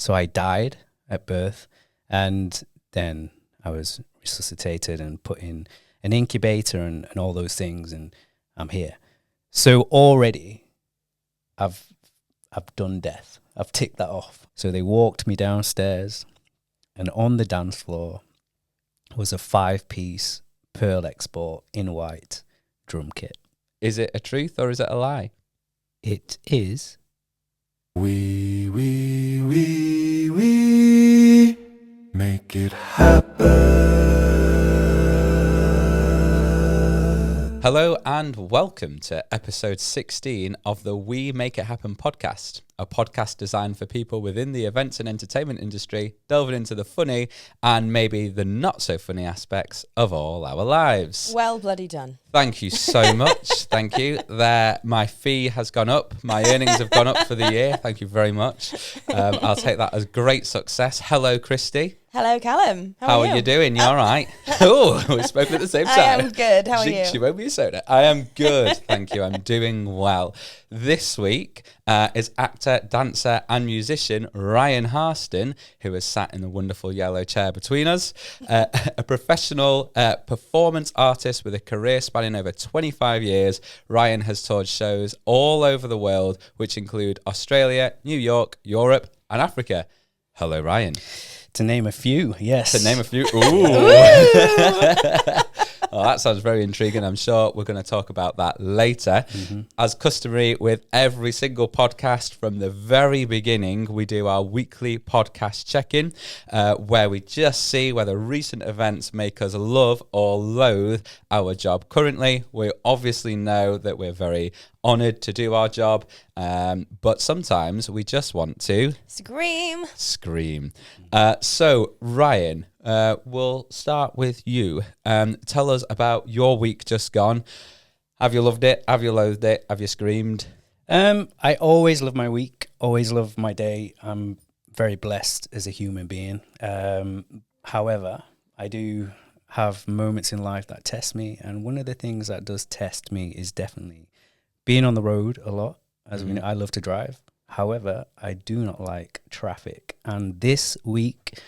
So I died at birth, and then I was resuscitated and put in an incubator and all those things, and I'm here. So already I've done death. I've ticked that off. So they walked me downstairs, and on the dance floor was a 5-piece Pearl Export in white drum kit. Is it a truth or is it a lie? It is. We make it happen. Hello and welcome to episode 16 of the We Make It Happen podcast, a podcast designed for people within the events and entertainment industry, delving into the funny and maybe the not so funny aspects of all our lives. Well bloody done. Thank you so much. Thank you. My fee has gone up. My earnings have gone up for the year. Thank you very much. I'll take that as great success. Hello, Christy. Hello, Callum. How are you doing? You all right? Oh, we spoke at the same time. I am good. How are you? She won't be a soda. I am good. Thank you. I'm doing well. This week is actor, dancer and musician Ryan Harston, who has sat in the wonderful yellow chair between us, a professional performance artist with a career spanning over 25 years. Ryan has toured shows all over the world, which include Australia, New York, Europe and Africa. Hello, Ryan. To name a few, yes. To name a few. Ooh. Oh, that sounds very intriguing. I'm sure we're going to talk about that later. Mm-hmm. As customary with every single podcast from the very beginning, we do our weekly podcast check-in where we just see whether recent events make us love or loathe our job currently. We obviously know that we're very honoured to do our job, but sometimes we just want to scream. So Ryan, we'll start with you. Tell us about your week just gone. Have you loved it? Have you loathed it? Have you screamed? I always love my week, always love my day. I'm very blessed as a human being. However, I do have moments in life that test me, and one of the things that does test me is definitely being on the road a lot. As we know, I love to drive. However, I do not like traffic. And this week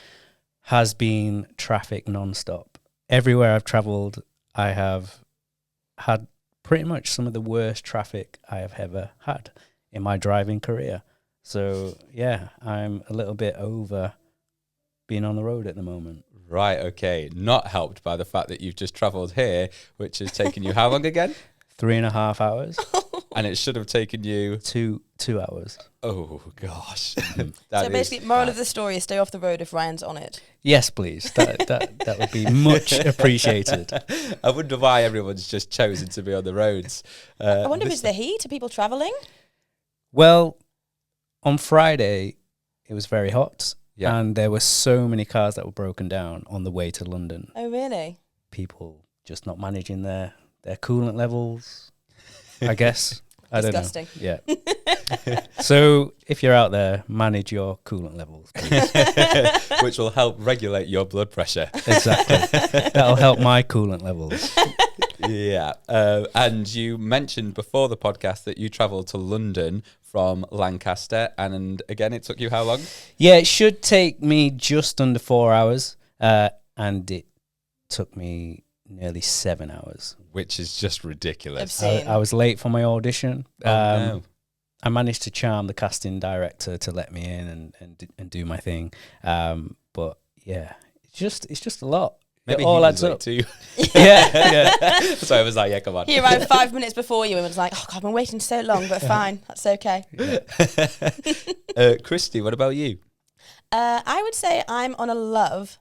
has been traffic non-stop. Everywhere I've traveled, I have had pretty much some of the worst traffic I have ever had in my driving career. So, yeah, I'm a little bit over being on the road at the moment. Right, okay. Not helped by the fact that you've just travelled here, which has taken you how long again? 3.5 hours. And it should have taken you 2 hours. Oh gosh. So basically, moral of the story is stay off the road if Ryan's on it. Yes, please. That would be much appreciated. I wonder why everyone's just chosen to be on the roads. I wonder if it's the heat. Are people travelling? Well, on Friday it was very hot, yeah. And there were so many cars that were broken down on the way to London. Oh, really? People just not managing their coolant levels, I guess. I don't know. Disgusting. Yeah. So if you're out there, manage your coolant levels, please. Which will help regulate your blood pressure. Exactly. That'll help my coolant levels. Yeah. And you mentioned before the podcast that you travelled to London from Lancaster. And again, it took you how long? Yeah, it should take me just under 4 hours. And it took me nearly 7 hours. Which is just ridiculous. I was late for my audition. No. I managed to charm the casting director to let me in and do my thing. But yeah, it's just a lot. Maybe it all he adds was up. late too. Yeah. So I was like, yeah, come on. He arrived 5 minutes before you and was like, oh God, I've been waiting so long, but fine, that's okay. Christy, what about you? I would say I'm on a love.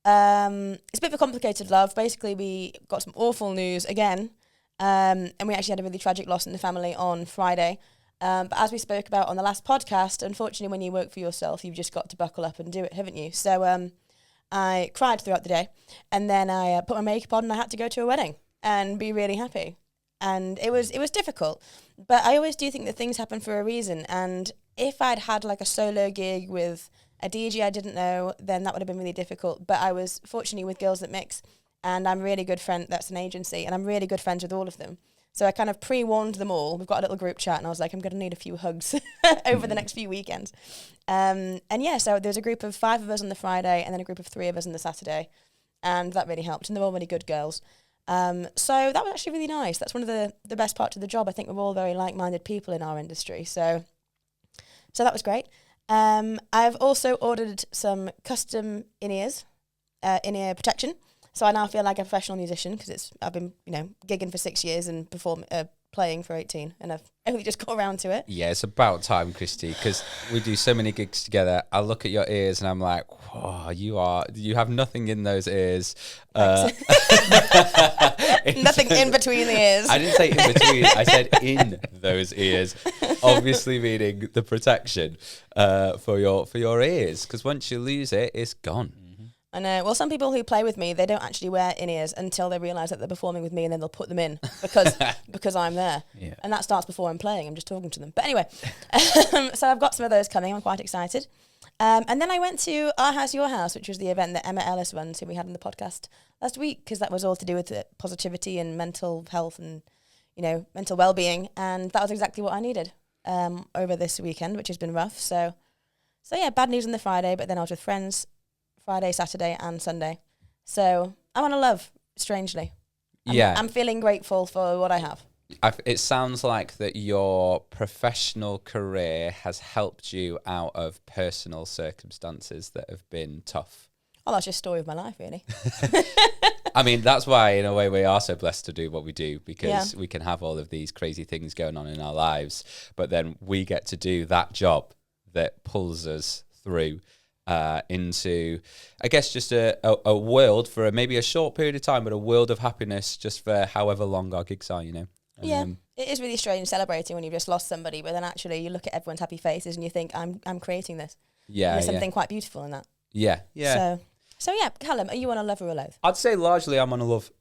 It's a bit of a complicated love. Basically, we got some awful news again, and we actually had a really tragic loss in the family on Friday. But as we spoke about on the last podcast, unfortunately, when you work for yourself, you've just got to buckle up and do it, haven't you? So I cried throughout the day, and then I put my makeup on, and I had to go to a wedding and be really happy. And it was difficult, but I always do think that things happen for a reason. And if I'd had like a solo gig with a DJ I didn't know, then that would have been really difficult. But I was fortunately with Girls That Mix, and I'm really good friend. That's an agency, and I'm really good friends with all of them. So I kind of pre-warned them all. We've got a little group chat, and I was like, I'm going to need a few hugs over the next few weekends. And yeah, so there's a group of 5 of us on the Friday, and then a group of 3 of us on the Saturday, and that really helped. And they're all really good girls. So that was actually really nice. That's one of the best parts of the job. I think we're all very like-minded people in our industry. So that was great. I've also ordered some custom in-ears, in-ear protection. So I now feel like a professional musician because I've been, gigging for 6 years and playing for 18, and I've only just got around to it. Yeah, it's about time, Christy, because we do so many gigs together. I look at your ears and I'm like, whoa, you have nothing in those ears. Nothing in between the ears. I didn't say in between, I said in those ears, obviously meaning the protection for your ears, because once you lose it, it's gone. I know. Well, some people who play with me, they don't actually wear in-ears until they realise that they're performing with me, and then they'll put them in because I'm there. Yeah. And that starts before I'm playing. I'm just talking to them. But anyway, so I've got some of those coming. I'm quite excited. And then I went to Our House, Your House, which was the event that Emma Ellis runs, who we had on the podcast last week, because that was all to do with positivity and mental health and, mental well-being. And that was exactly what I needed over this weekend, which has been rough. So yeah, bad news on the Friday, but then I was with friends Friday, Saturday, and Sunday. So I'm on a love, strangely. I'm feeling grateful for what I have. It sounds like that your professional career has helped you out of personal circumstances that have been tough. Oh, that's just a story of my life, really. I mean, that's why, in a way, we are so blessed to do what we do, because we can have all of these crazy things going on in our lives, but then we get to do that job that pulls us through into, I guess, just a world for maybe a short period of time, but a world of happiness just for however long our gigs are, Yeah, it is really strange celebrating when you've just lost somebody, but then actually you look at everyone's happy faces and you think, I'm creating this. Yeah, there's something quite beautiful in that. Yeah. So yeah, Callum, are you on a love or a loathe? I'd say largely I'm on a love.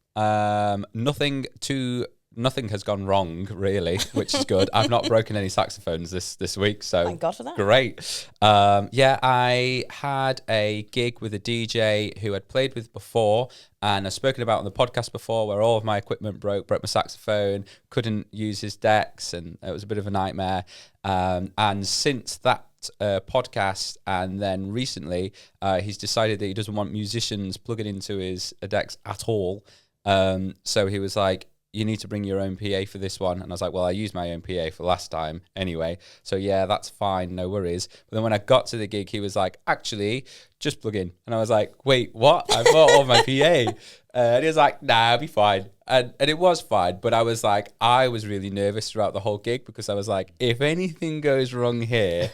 Nothing has gone wrong, really, which is good. I've not broken any saxophones this week, so thank God for that. Great. I had a gig with a DJ who I'd played with before, and I've spoken about on the podcast before, where all of my equipment broke my saxophone, couldn't use his decks, and it was a bit of a nightmare. And since that podcast, and then recently, he's decided that he doesn't want musicians plugging into his decks at all. So he was like, you need to bring your own PA for this one. And I was like, well, I used my own PA for last time anyway. So yeah, that's fine. No worries. But then when I got to the gig, he was like, actually, just plug in. And I was like, wait, what? I bought all my PA. And he was like, nah, I'll be fine. And it was fine. But I was like, I was really nervous throughout the whole gig, because I was like, if anything goes wrong here,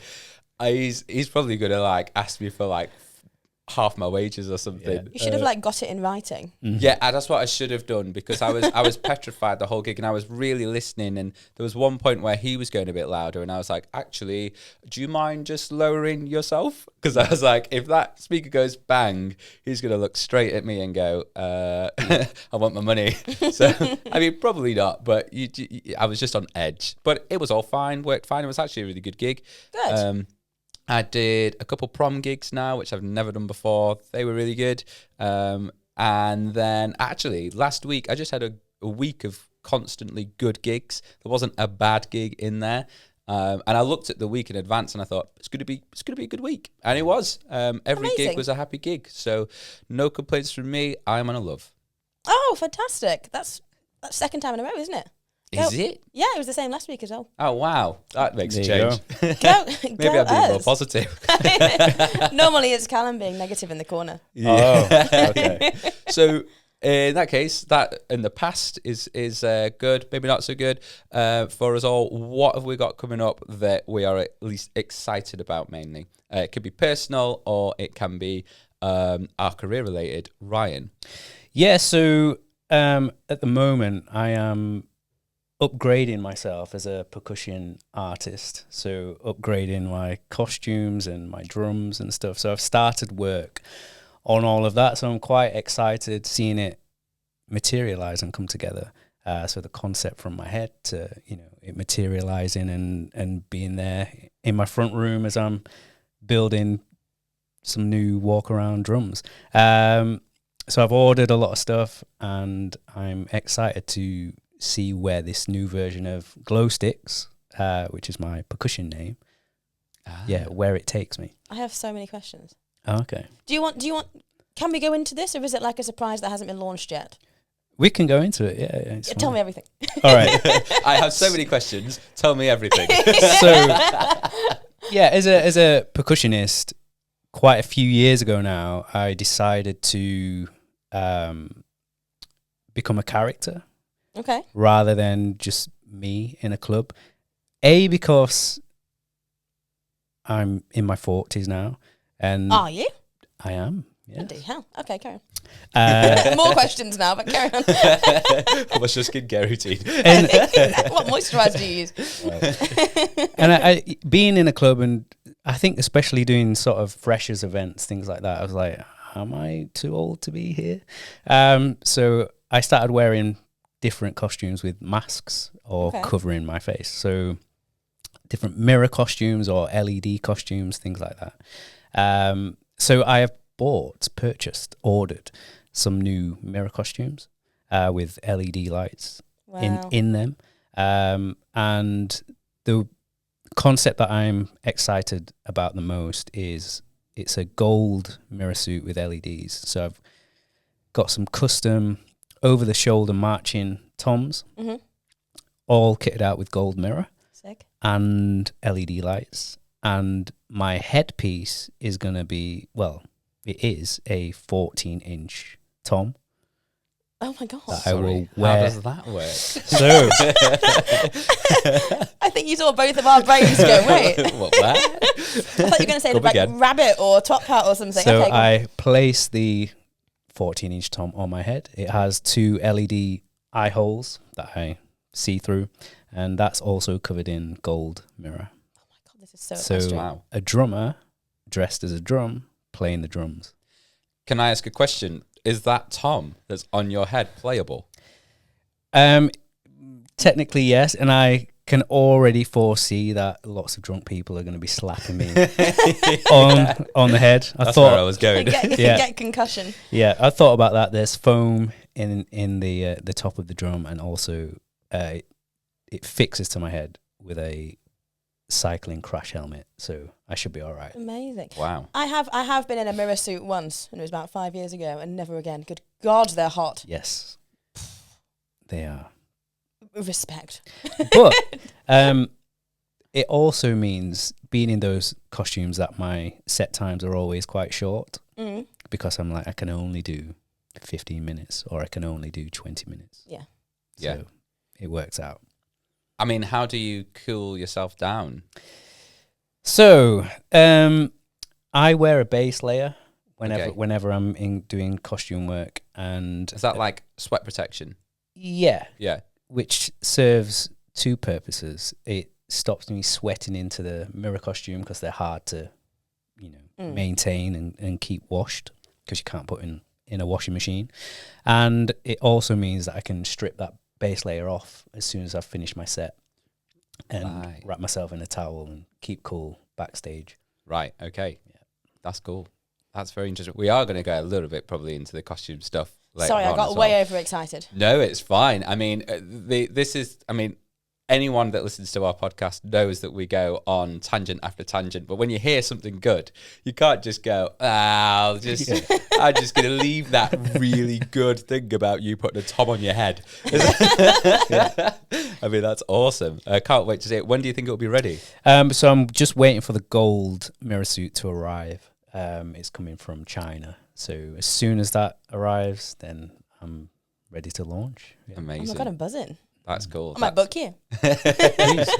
he's probably going to ask me for half my wages or something. Yeah. You should have got it in writing. Mm-hmm. Yeah, that's what I should have done, because I was petrified the whole gig, and I was really listening, and there was one point where he was going a bit louder, and I was like, actually, do you mind just lowering yourself? Because I was like, if that speaker goes bang, he's going to look straight at me and go, I want my money. So, I mean, probably not, but I was just on edge. But it was all fine, worked fine. It was actually a really good gig. Good. I did a couple prom gigs now, which I've never done before. They were really good. And then actually last week, I just had a week of constantly good gigs. There wasn't a bad gig in there. And I looked at the week in advance and I thought, it's going to be a good week. And it was. Every Amazing. gig was a happy gig. So no complaints from me. I'm on a love. Oh, fantastic. That's second time in a row, isn't it? Is it? Yeah, it was the same last week as well. Oh, wow. That makes a There you change. Maybe Go I'm being more us. positive. Normally it's Callum being negative in the corner. Oh, okay. So in that case, that in the past is good, maybe not so good for us all. What have we got coming up that we are at least excited about mainly? It could be personal or it can be our career related. Ryan. Yeah, so at the moment I am upgrading myself as a percussion artist, so upgrading my costumes and my drums and stuff. So I've started work on all of that, so I'm quite excited seeing it materialize and come together. So the concept from my head to it materializing and being there in my front room as I'm building some new walk around drums. So I've ordered a lot of stuff and I'm excited to see where this new version of Glow Sticks, which is my percussion name, where it takes me. I have so many questions. Okay. Do you want? Can we go into this, or is it like a surprise that hasn't been launched yet? We can go into it. Yeah, Tell me everything. All right. I have so many questions. Tell me everything. So, yeah, as a percussionist, quite a few years ago now, I decided to become a character. Okay. Rather than just me in a club. Because I'm in my 40s now, and are you? I am. Yeah. Bloody hell. Okay, carry on. More questions now, but carry on. What's your skincare routine? And what moisturiser do you use? and I being in a club, and I think especially doing sort of freshers events, things like that, I was like, am I too old to be here? So I started wearing different costumes with masks or covering my face. So different mirror costumes or LED costumes, things like that. So I have purchased, ordered some new mirror costumes with LED lights in them. And the concept that I'm excited about the most is it's a gold mirror suit with LEDs. So I've got some custom over-the-shoulder marching toms, all kitted out with gold mirror. Sick. And LED lights. And my headpiece is going to be, it is a 14-inch tom. Oh my God. I will wear. How does that work? So, I think you saw both of our brains go, wait. What, that? I thought you were going to say like rabbit or top hat or something. So okay, I place the 14-inch tom on my head. It has 2 LED eye holes that I see through, and that's also covered in gold mirror. Oh my God, this is so wow. A drummer dressed as a drum playing the drums. Can I ask a question? Is that tom that's on your head playable? Technically, yes, and I can already foresee that lots of drunk people are going to be slapping me on the head. That's where I was going. Get concussion. Yeah, I thought about that. There's foam in the top of the drum, and also it fixes to my head with a cycling crash helmet, so I should be all right. Amazing. Wow. I have been in a mirror suit once, and it was about 5 years ago, and never again. Good God, they're hot. Yes, they are. Respect. But it also means being in those costumes that my set times are always quite short, because I'm like, I can only do 15 minutes or I can only do 20 minutes. Yeah. So it works out. I mean, how do you cool yourself down? So I wear a base layer whenever I'm doing costume work. And is that like sweat protection? Yeah. Yeah. Which serves 2 purposes. It stops me sweating into the mirror costume because they're hard to, maintain and keep washed because you can't put in a washing machine. And it also means that I can strip that base layer off as soon as I've finished my set and wrap myself in a towel and keep cool backstage. Right. Okay. Yeah. That's cool. That's very interesting. We are going to go a little bit probably into the costume stuff. Sorry, I got way overexcited. No, it's fine. I mean, anyone that listens to our podcast knows that we go on tangent after tangent. But when you hear something good, you can't just go, I'm just going to leave that really good thing about you putting a tom on your head. I mean, that's awesome. I can't wait to see it. When do you think it'll be ready? So I'm just waiting for the gold mirror suit to arrive. It's coming from China. So as soon as that arrives, then I'm ready to launch. Yeah. Amazing. Oh my God, I'm buzzing. That's cool. I might book you.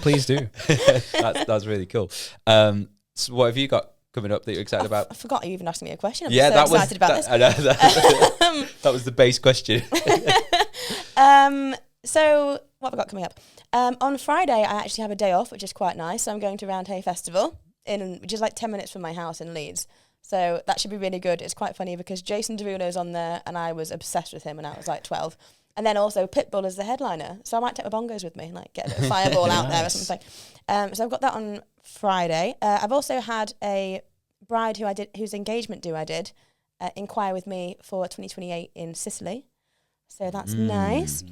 please do. That's really cool. So what have you got coming up that you're excited about? I forgot you even asked me a question. I'm so excited about this. I know, that was the base question. So what have I got coming up? On Friday, I actually have a day off, which is quite nice. So I'm going to Round Hay Festival, which is like 10 minutes from my house in Leeds. So that should be really good. It's quite funny because Jason Derulo's on there, and I was obsessed with him when I was like 12. And then also Pitbull is the headliner. So I might take my bongos with me, like get a bit of Fireball out there or something. So I've got that on Friday. I've also had a bride whose engagement I did inquire with me for 2028 in Sicily. So that's nice.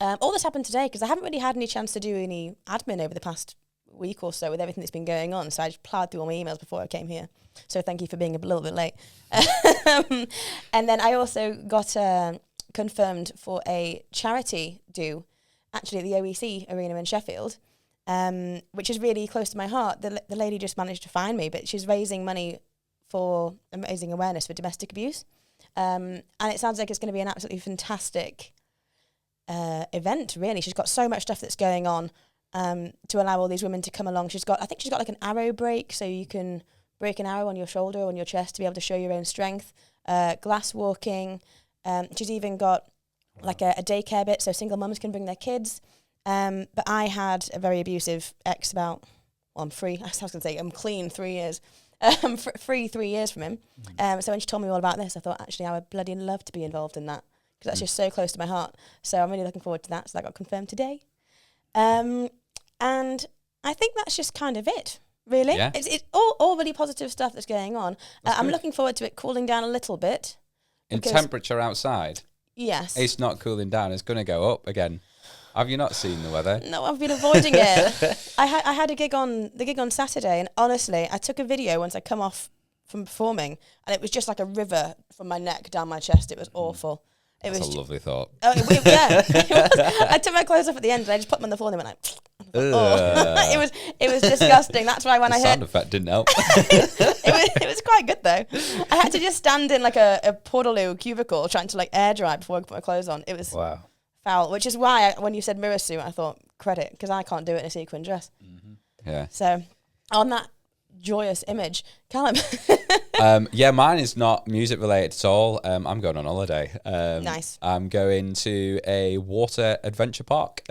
All this happened today because I haven't really had any chance to do any admin over the past week or so with everything that's been going on. So I just plowed through all my emails before I came here. So thank you for being a little bit late. And then I also got confirmed for a charity do, actually at the OEC Arena in Sheffield, which is really close to my heart. The lady just managed to find me, but she's raising money for raising awareness for domestic abuse. And it sounds like it's going to be an absolutely fantastic event, really. She's got so much stuff that's going on to allow all these women to come along. I think she's got like an arrow break, so you can break an arrow on your shoulder or on your chest to be able to show your own strength. Glass walking. She's even got like a daycare bit, so single mums can bring their kids. But I had a very abusive ex I'm free. I was going to say I'm clean 3 years. Free 3 years from him. So when she told me all about this, I thought, actually, I would bloody love to be involved in that because that's just so close to my heart. So I'm really looking forward to that. So that got confirmed today. And I think that's just kind of it, really. Yeah. It's all really positive stuff that's going on. I'm looking forward to it cooling down a little bit. In temperature outside, Yes. it's not cooling down. It's going to go up again. Have you not seen the weather? No, I've been avoiding it. I had a gig on Saturday, and honestly, I took a video once I come off from performing, and it was just like a river from my neck down my chest. It was awful. That's a lovely thought. Oh, yeah. It was. I took my clothes off at the end, and I just put them on the floor, and they went like, oh. It was disgusting. That's why when The I sound heard effect didn't help. it was quite good though. I had to just stand in like a Portaloo cubicle trying to like air dry before I put my clothes on. It was foul, which is why when you said mirror suit, I thought credit because I can't do it in a sequin dress. Yeah. So on that joyous image, Callum. Yeah, mine is not music related at all. I'm going on holiday. Nice. I'm going to a water adventure park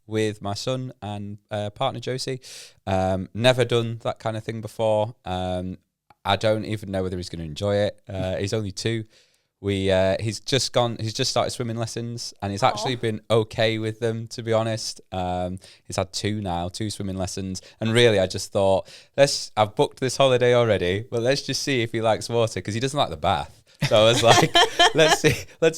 with my son and partner Josie. Never done that kind of thing before. I don't even know whether he's going to enjoy it. He's only 2. He's just started swimming lessons, and he's actually been okay with them, to be honest. He's had 2 swimming lessons, and really I just thought, I've booked this holiday already, but let's just see if he likes water, because he doesn't like the bath. So I was like, let's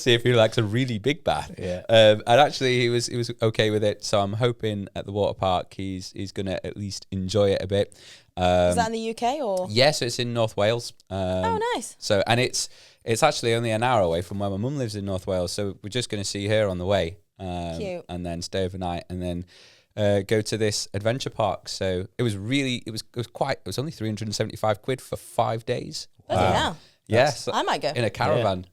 see if he likes a really big bath. Yeah. And actually he was okay with it. So I'm hoping at the water park he's gonna at least enjoy it a bit. Is that in the UK or? Yeah, so it's in North Wales. Oh, nice. So and it's actually only an hour away from where my mum lives in North Wales. So we're just gonna see her on the way. Cute. And then stay overnight, and then go to this adventure park. So it was only 375 quid for 5 days. Bloody hell. Yes, I might go in a caravan.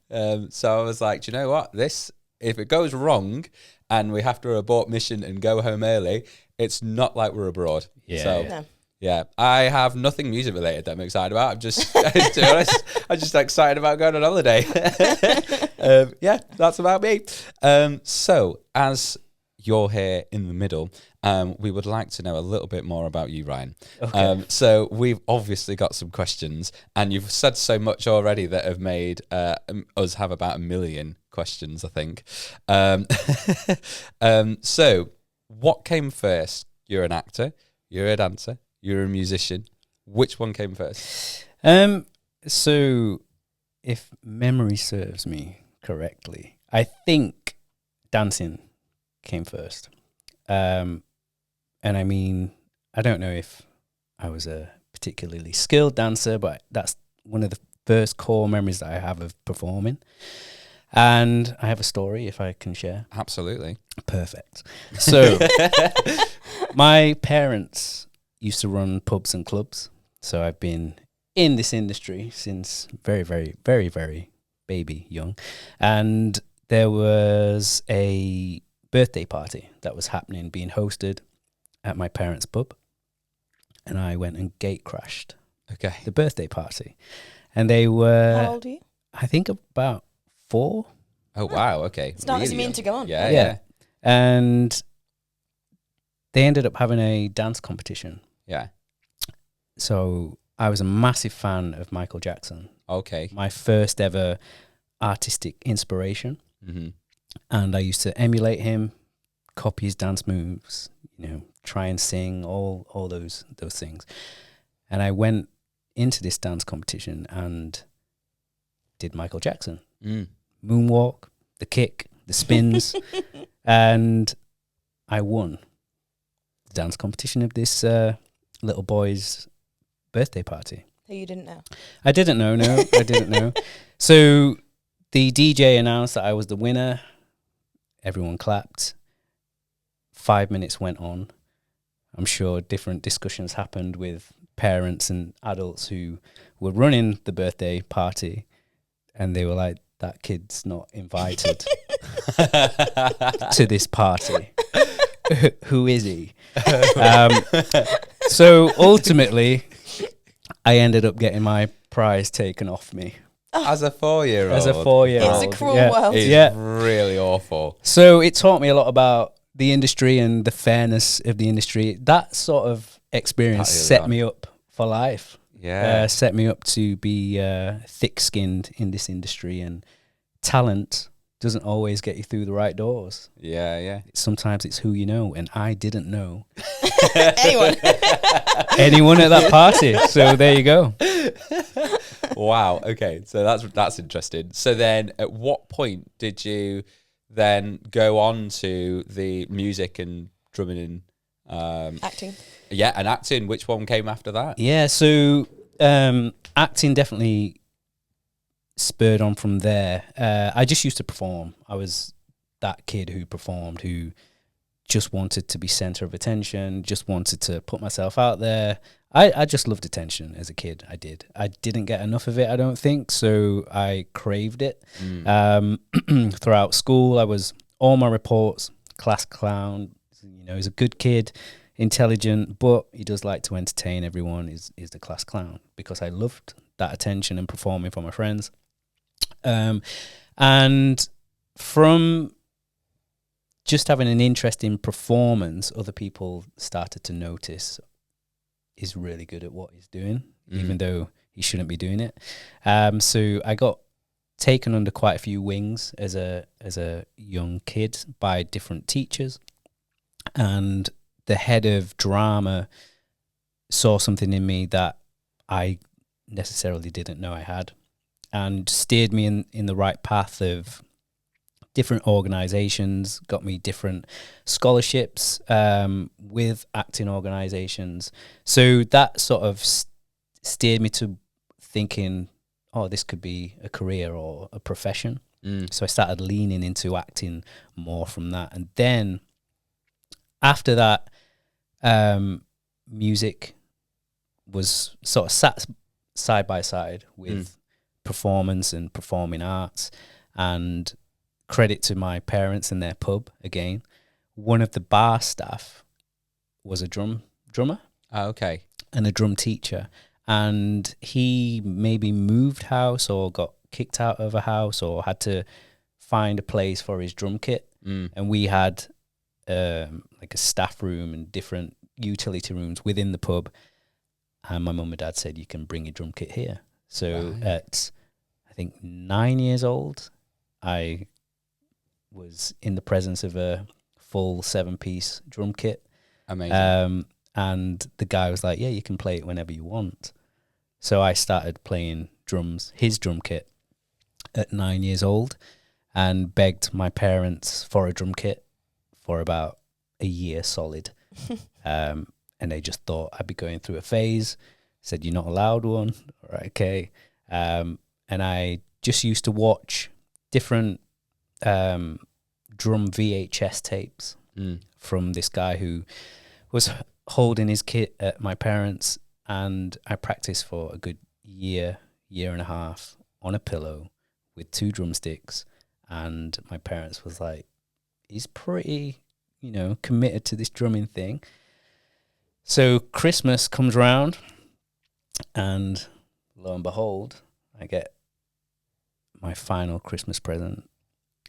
So I was like, do you know what? If it goes wrong and we have to abort mission and go home early, it's not like we're abroad. Yeah. So No. yeah, I have nothing music related that I'm excited about. I'm just, to be honest, I'm just excited about going on holiday. Yeah, that's about me. So as you're here in the middle, we would like to know a little bit more about you, Ryan. Okay. So we've obviously got some questions, and you've said so much already that have made us have about 1 million questions, I think. So what came first? You're an actor, you're a dancer, you're a musician. Which one came first? So if memory serves me correctly, I think dancing came first. And I mean, I don't know if I was a particularly skilled dancer, but that's one of the first core memories that I have of performing. And I have a story, if I can share. Absolutely. Perfect. So my parents used to run pubs and clubs. So I've been in this industry since very, very, very, very baby young. And there was a birthday party that was happening, being hosted at my parents' pub, and I went and gate crashed the birthday party, and they were, How old are you? I think about 4. Oh wow, okay. It's not as you mean young. to go on. Yeah. And they ended up having a dance competition. Yeah. So I was a massive fan of Michael Jackson. Okay. My first ever artistic inspiration. Mm-hmm. And I used to emulate him, copy his dance moves, try and sing, all those things. And I went into this dance competition and did Michael Jackson. Moonwalk, the kick, the spins, and I won the dance competition of this little boy's birthday party. Who you didn't know? I didn't know, no, I didn't know. So the DJ announced that I was the winner. Everyone clapped. 5 minutes went on. I'm sure different discussions happened with parents and adults who were running the birthday party, and they were like, that kid's not invited to this party. Who is he? So ultimately, I ended up getting my prize taken off me. As a 4-year-old. As a 4-year-old. It's a cruel Yeah. world. It's really awful. So it taught me a lot about the industry and the fairness of the industry. That sort of experience That is set on. me up for life. Yeah. Set me up to be thick-skinned in this industry, and talent doesn't always get you through the right doors. Yeah. Sometimes it's who you know, and I didn't know Anyone? anyone at that party. So there you go. Wow. Okay. So that's interesting. So then at what point did you then go on to the music and drumming and Acting. yeah, and acting? Which one came after that? Yeah, so acting definitely spurred on from there. I just used to perform. I was that kid who performed, who just wanted to be center of attention, just wanted to put myself out there. I just loved attention as a kid. I did. I didn't get enough of it, I don't think, so I craved it. Throughout school, I was all my reports, class clown. You know, he's a good kid, intelligent, but he does like to entertain everyone, is the class clown, because I loved that attention and performing for my friends. And from just having an interest in performance, other people started to notice he's really good at what he's doing, even though he shouldn't be doing it. So I got taken under quite a few wings as a young kid by different teachers, and the head of drama saw something in me that I necessarily didn't know I had, and steered me in the right path of different organizations, got me different scholarships with acting organizations. So that sort of steered me to thinking, oh, this could be a career or a profession. So I started leaning into acting more from that. And then after that, music was sort of sat side by side with performance and performing arts. And credit to my parents and their pub again. One of the bar staff was a drummer. Oh, okay. And a drum teacher. And he maybe moved house or got kicked out of a house or had to find a place for his drum kit. And we had like a staff room and different utility rooms within the pub. And my mum and dad said, you can bring your drum kit here. So at, I think, 9 years old, I was in the presence of a full 7-piece drum kit. Amazing. And the guy was like, yeah, you can play it whenever you want. So I started playing drums, his drum kit, at 9 years old, and begged my parents for a drum kit for about a year solid. And they just thought I'd be going through a phase, said, you're not allowed one. All right, okay. And I just used to watch different drum VHS tapes from this guy who was holding his kit at my parents', and I practiced for a good year and a half on a pillow with 2 drumsticks, and my parents was like, he's pretty, committed to this drumming thing. So Christmas comes round, and lo and behold, I get my final Christmas present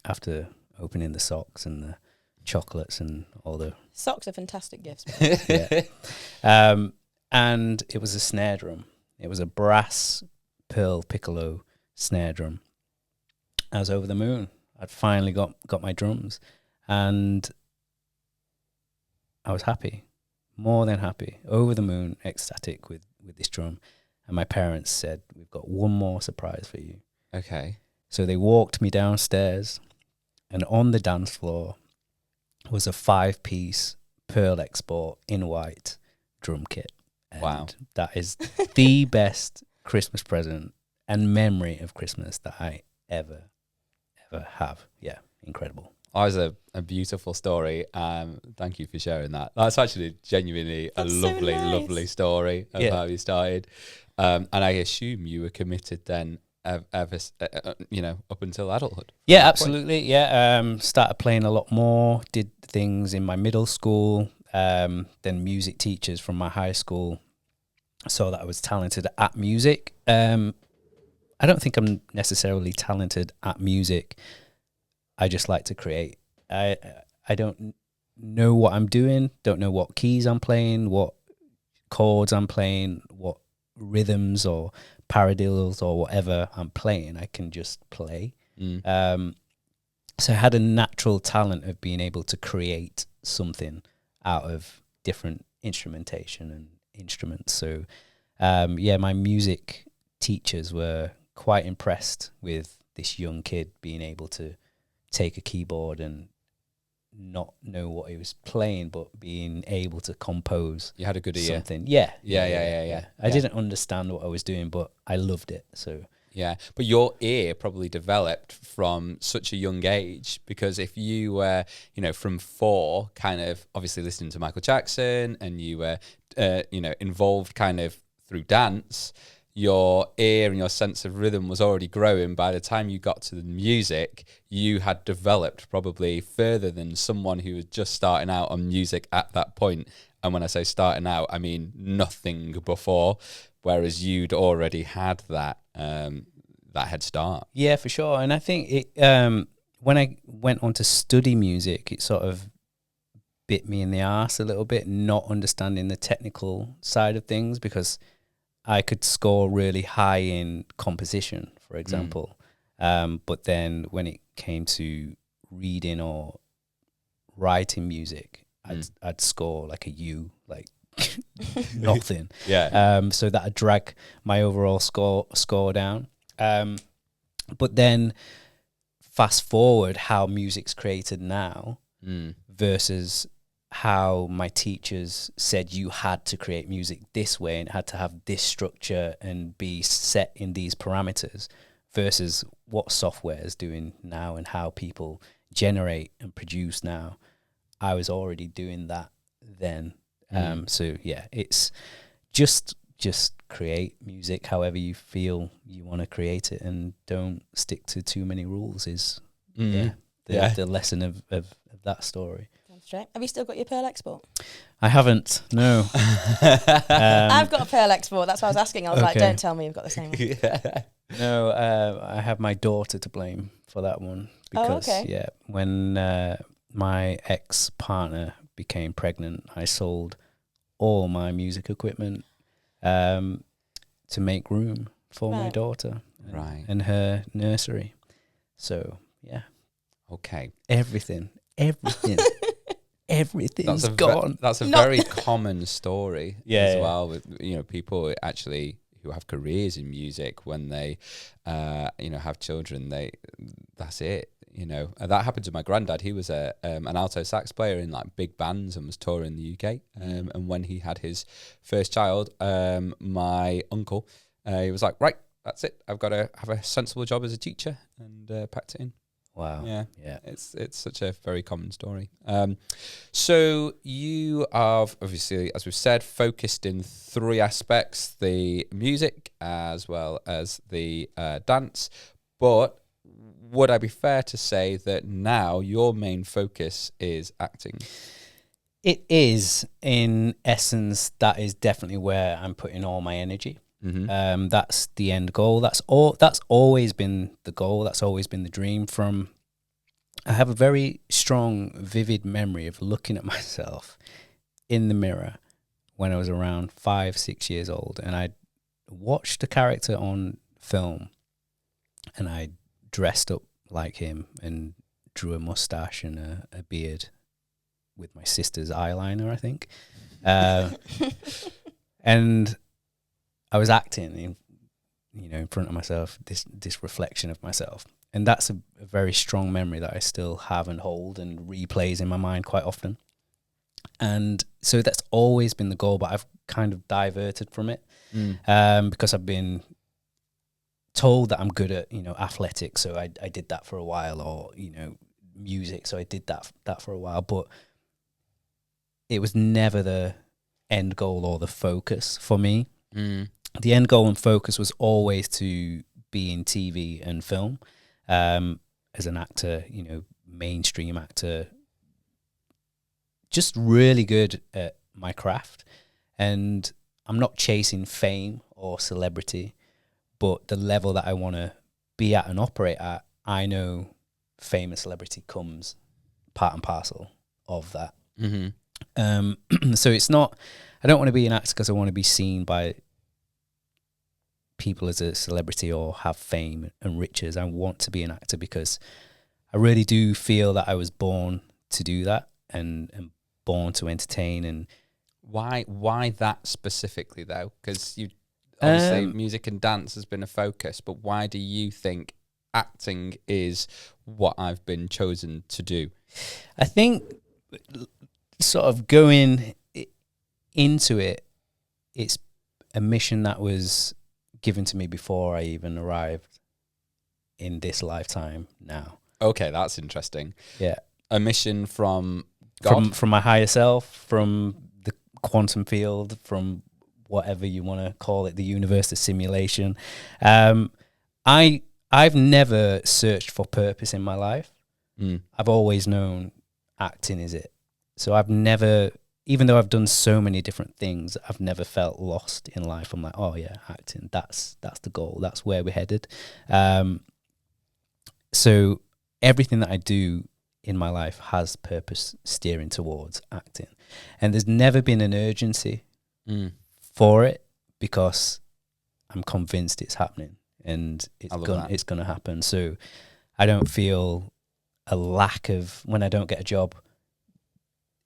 after opening the socks and the chocolates and all the... Socks are fantastic gifts. Yeah. And it was a snare drum. It was a brass pearl piccolo snare drum. I was over the moon. I'd finally got my drums, and I was happy, more than happy, over the moon, ecstatic with this drum. And my parents said, we've got one more surprise for you. Okay. So they walked me downstairs, and on the dance floor was a 5-piece Pearl Export in white drum kit. And Wow. that is the best Christmas present and memory of Christmas that I ever have. Yeah, incredible. That was a beautiful story. Thank you for sharing that. That's actually genuinely That's a so lovely, nice. lovely story of how you started. And I assume you were committed then, ever, up until adulthood. Yeah, At that point. absolutely. Yeah, started playing a lot more. Did things in my middle school. Then music teachers from my high school saw that I was talented at music. I don't think I'm necessarily talented at music. I just like to create. I don't know what I'm doing. Don't know what keys I'm playing, what chords I'm playing, what rhythms or paradiddles or whatever I'm playing. I can just play. So I had a natural talent of being able to create something out of different instrumentation and instruments. So, my music teachers were quite impressed with this young kid being able to take a keyboard and not know what he was playing, but being able to compose. You had a good ear. Something. Yeah. I Yeah. didn't understand what I was doing, but I loved it. So Yeah, but your ear probably developed from such a young age, because if you were, from 4, kind of obviously listening to Michael Jackson, and you were, involved kind of through dance, your ear and your sense of rhythm was already growing. By the time you got to the music, you had developed probably further than someone who was just starting out on music at that point. And when I say starting out, I mean nothing before. Whereas you'd already had that head start. yeah, for sure. And I think it when I went on to study music, it sort of bit me in the arse a little bit, not understanding the technical side of things, because I could score really high in composition, for example. But then when it came to reading or writing music, I'd score like a U, like nothing. Yeah. So that would drag my overall score down. But then fast forward how music's created now versus how my teachers said you had to create music this way and had to have this structure and be set in these parameters, versus what software is doing now and how people generate and produce now. I was already doing that then. So yeah, it's just create music however you feel you want to create it, and don't stick to too many rules is the lesson of that story. Straight. Have you still got your Pearl Export? I haven't, no. I've got a Pearl Export. That's why I was asking. I was like, Okay. don't tell me you've got the same one. No, I have my daughter to blame for that one, because when my ex-partner became pregnant, I sold all my music equipment to make room for my daughter and her nursery. So yeah, Okay. everything's gone. That's a very common story as well, with people actually who have careers in music, when they have children, that's it. That happened to my granddad. He was an alto sax player in like big bands and was touring the UK. And when he had his first child, my uncle, he was like, right, that's it. I've got to have a sensible job as a teacher, and packed it in. Wow. Yeah. Yeah. It's such a very common story. So you have obviously, as we've said, focused in 3 aspects: the music as well as the dance. But would I be fair to say that now your main focus is acting? It is, in essence, that is definitely where I'm putting all my energy. That's the end goal. That's always been the goal. That's always been the dream. I have a very strong, vivid memory of looking at myself in the mirror when I was around 5-6 years old, and I watched a character on film, and I dressed up like him and drew a mustache and a beard with my sister's eyeliner, I think. And I was acting in front of myself, this reflection of myself. and that's a very strong memory that I still have and hold and replays in my mind quite often. And so that's always been the goal, but I've kind of diverted from it because I've been told that I'm good at, athletics, so I did that for a while, or music, so I did that for a while, but it was never the end goal or the focus for me. The end goal and focus was always to be in TV and film as an actor, mainstream actor, just really good at my craft. And I'm not chasing fame or celebrity, but the level that I want to be at and operate at, I know fame and celebrity comes part and parcel of that. So it's not, I don't want to be an actor because I want to be seen by people as a celebrity or have fame and riches. I want to be an actor because I really do feel that I was born to do that and born to entertain. And why that specifically though? Because you obviously music and dance has been a focus, but why do you think acting is what I've been chosen to do? I think sort of going into it, it's a mission that was given to me before I even arrived in this lifetime now. Okay, that's interesting. Yeah. A mission from God? From my higher self, from the quantum field, from whatever you want to call it, the universe, the simulation. I've never searched for purpose in my life. I've always known acting is it. So I've never, even though I've done so many different things, I've never felt lost in life. I'm like, oh yeah, acting, that's the goal. That's where we're headed. So everything that I do in my life has purpose steering towards acting. And there's never been an urgency for it because I'm convinced it's happening and it's going to happen. So I don't feel a lack of, when I don't get a job,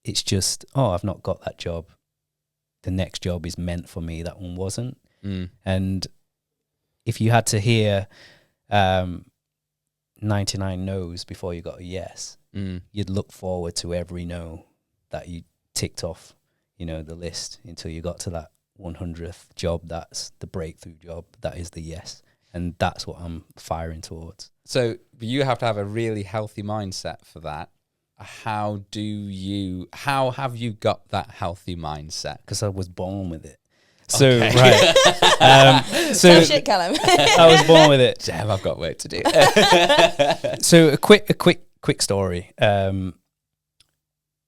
it's just, oh, I've not got that job. The next job is meant for me. That one wasn't. And if you had to hear 99 no's before you got a yes, you'd look forward to every no that you ticked off, the list until you got to that 100th job. That's the breakthrough job. That is the yes. And that's what I'm firing towards. So you have to have a really healthy mindset for that. How have you got that healthy mindset? Because I was born with it. So, Okay. Right. So shit, Callum. I was born with it. Damn, I've got work to do. So a quick story.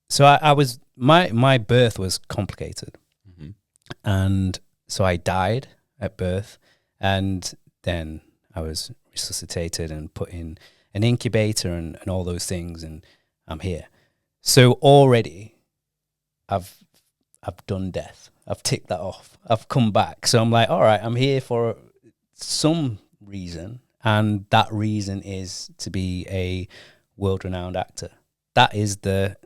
So I was, my birth was complicated. And so I died at birth, and then I was resuscitated and put in an incubator and all those things, and I'm here. So already I've done death. I've ticked that off. I've come back. So I'm like, all right, I'm here for some reason, and that reason is to be a world-renowned actor. That is the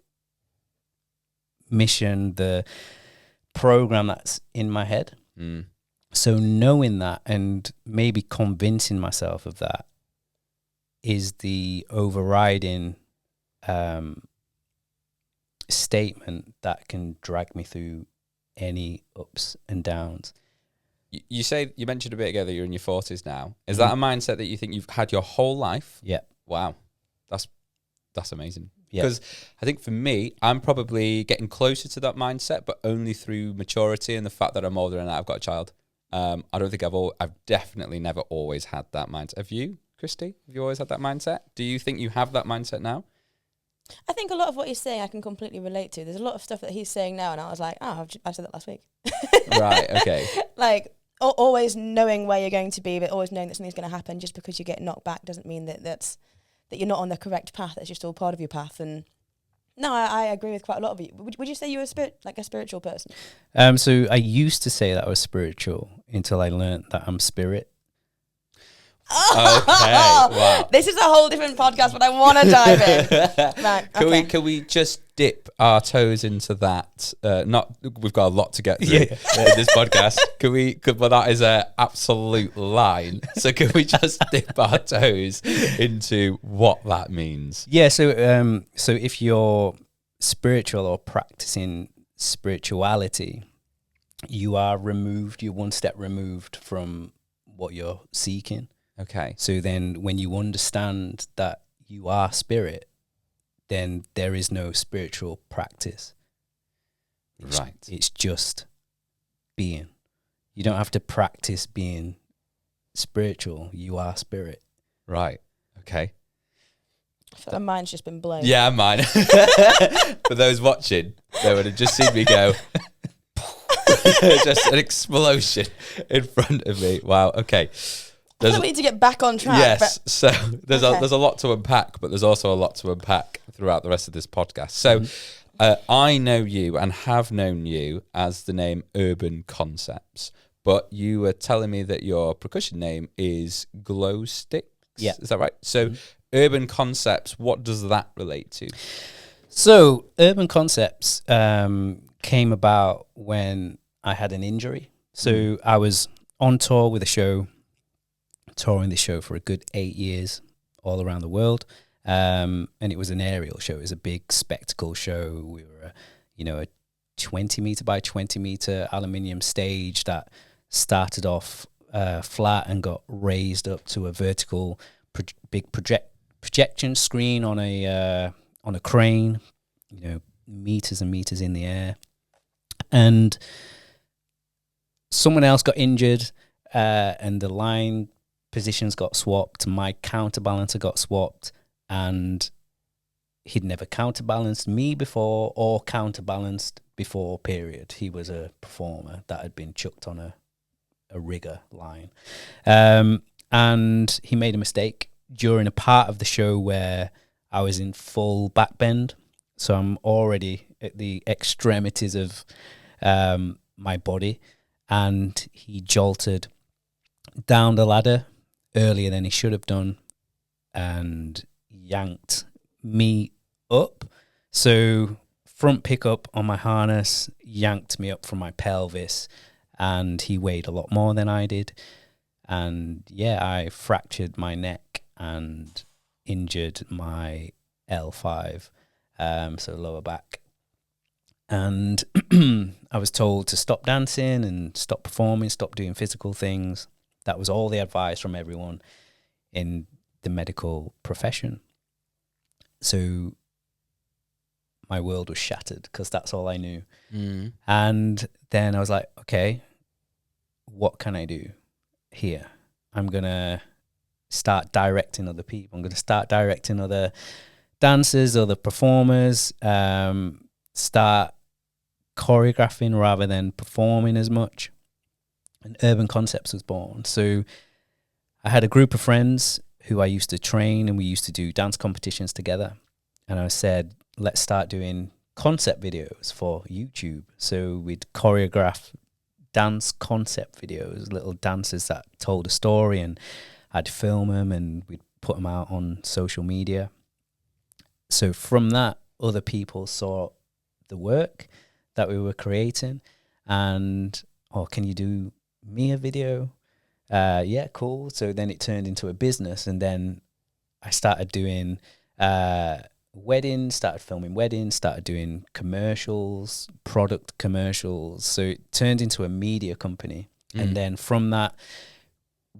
mission, the program that's in my head. So knowing that and maybe convincing myself of that is the overriding statement that can drag me through any ups and downs. You mentioned a bit ago that you're in your 40s now. Is that a mindset that you think you've had your whole life? Yeah. Wow. That's amazing. Yeah. Because I think for me, I'm probably getting closer to that mindset, but only through maturity and the fact that I'm older and I've got a child. I don't think I've definitely never always had that mindset. Have you, Christy? Have you always had that mindset? Do you think you have that mindset now? I think a lot of what he's saying I can completely relate to. There's a lot of stuff that he's saying now, and I was like, oh, I said that last week. Right, okay. Like, always knowing where you're going to be, but always knowing that something's going to happen. Just because you get knocked back doesn't mean that you're not on the correct path. It's just all part of your path. And no, I agree with quite a lot of you. Would you say you were a spiritual person? So I used to say that I was spiritual until I learned that I'm spirit. Wow. This is a whole different podcast, but I want to dive in. Right, okay. Can we just dip our toes into that? We've got a lot to get through in this podcast. Well, that is an absolute line. So can we just dip our toes into what that means? Yeah. So if you're spiritual or practicing spirituality, you're one step removed from what you're seeking. Okay. So then when you understand that you are spirit, then there is no spiritual practice. Right. It's just being. You don't have to practice being spiritual. You are spirit. Right. Okay. I feel like mine's just been blown. Yeah, mine. For those watching, they would have just seen me go. Just an explosion in front of me. Wow. Okay. I feel like we need to get back on track. Yes. So there's Okay. a lot to unpack, but there's also a lot to unpack throughout the rest of this podcast. So I know you and have known you as the name Urban Concepts, but you were telling me that your percussion name is Glow Sticks. Yeah. Is that right? So Urban Concepts, what does that relate to? So Urban Concepts came about when I had an injury. So I was on tour with a show, touring the show for a good 8 years all around the world. And it was an aerial show. It was a big spectacle show. We were, a 20 meter by 20 meter aluminium stage that started off flat and got raised up to a vertical big projection screen on a crane, meters and meters in the air. And someone else got injured, and the line positions got swapped. My counterbalancer got swapped, and he'd never counterbalanced me before or counterbalanced before, period. He was a performer that had been chucked on a rigger line. And he made a mistake during a part of the show where I was in full backbend. So I'm already at the extremities of my body, and he jolted down the ladder earlier than he should have done and yanked me up. So front pickup on my harness yanked me up from my pelvis, and he weighed a lot more than I did. And yeah, I fractured my neck and injured my L5, so lower back. And I was told to stop dancing and stop performing, stop doing physical things. That was all the advice from everyone in the medical profession. So my world was shattered because that's all I knew. And then I was like, okay, what can I do here? I'm going to start directing other people. I'm going to start directing other dancers, other performers, start choreographing rather than performing as much. And Urban Concepts was born. So I had a group of friends who I used to train, and we used to do dance competitions together. And I said, let's start doing concept videos for YouTube. So we'd choreograph dance concept videos, little dances that told a story, and I'd film them and we'd put them out on social media. So from that, other people saw the work that we were creating and, can you do me a video? Yeah, cool. So then it turned into a business, and then I started doing weddings, started filming weddings, started doing commercials, product commercials. So it turned into a media company. And then from that,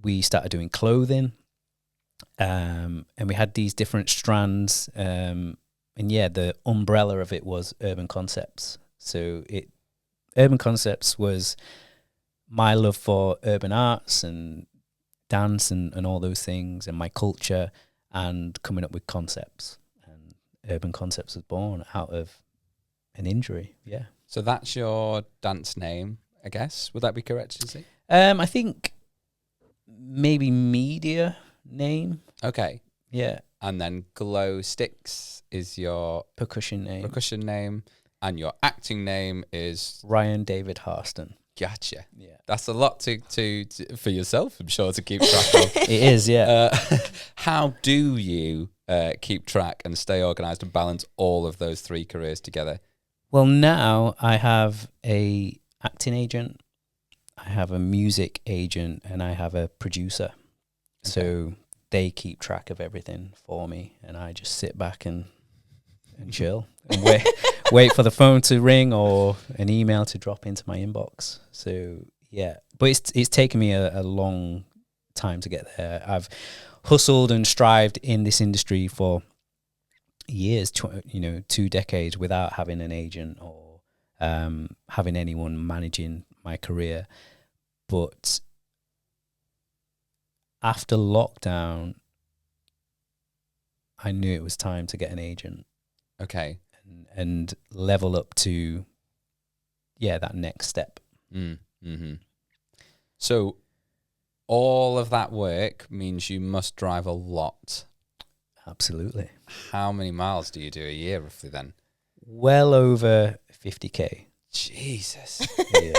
we started doing clothing. And we had these different strands. And yeah, the umbrella of it was Urban Concepts. So Urban Concepts was my love for urban arts and dance and all those things, and my culture, and coming up with concepts. And Urban Concepts was born out of an injury. Yeah. So that's your dance name, I guess. Would that be correct to say? I think maybe media name. Okay. Yeah. And then Glow Sticks is your Percussion name. and your acting name is Ryan David Harston. Gotcha. Yeah, That's a lot to for yourself, I'm sure, to keep track of. it is. Yeah. How do you keep track and stay organised and balance all of those 3 careers together? Well, now I have a acting agent, I have a music agent, and I have a producer. So they keep track of everything for me, and I just sit back and chill and wait for the phone to ring or an email to drop into my inbox. So yeah, but it's taken me a long time to get there. I've hustled and strived in this industry for years, 2 decades without having an agent or having anyone managing my career. But after lockdown, I knew it was time to get an agent. Okay. And level up to, that next step. Mm-hmm. So all of that work means you must drive a lot. Absolutely. How many miles do you do a year roughly then? Well over 50K. Jesus. Yeah.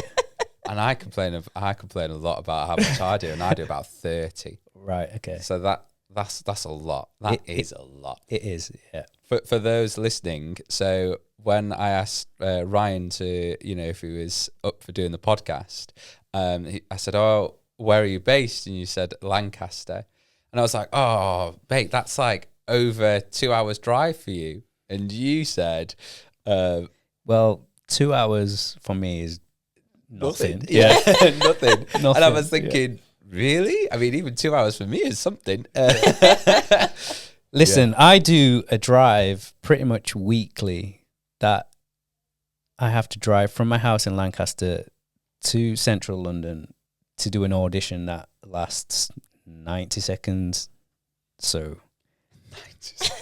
And I complain a lot about how much I do, and I do about 30. Right, okay. So that's a lot. That is a lot. It is, yeah. For those listening, so when I asked Ryan to, if he was up for doing the podcast, I said, "Oh, where are you based?" And you said Lancaster, and I was like, "Oh, mate, that's like over 2 hours drive for you." And you said, well, 2 hours for me is nothing. Yeah, nothing. Nothing. And I was thinking, really? I mean, even 2 hours for me is something. Listen, I do a drive pretty much weekly that I have to drive from my house in Lancaster to central London to do an audition that lasts 90 seconds. So 90 seconds.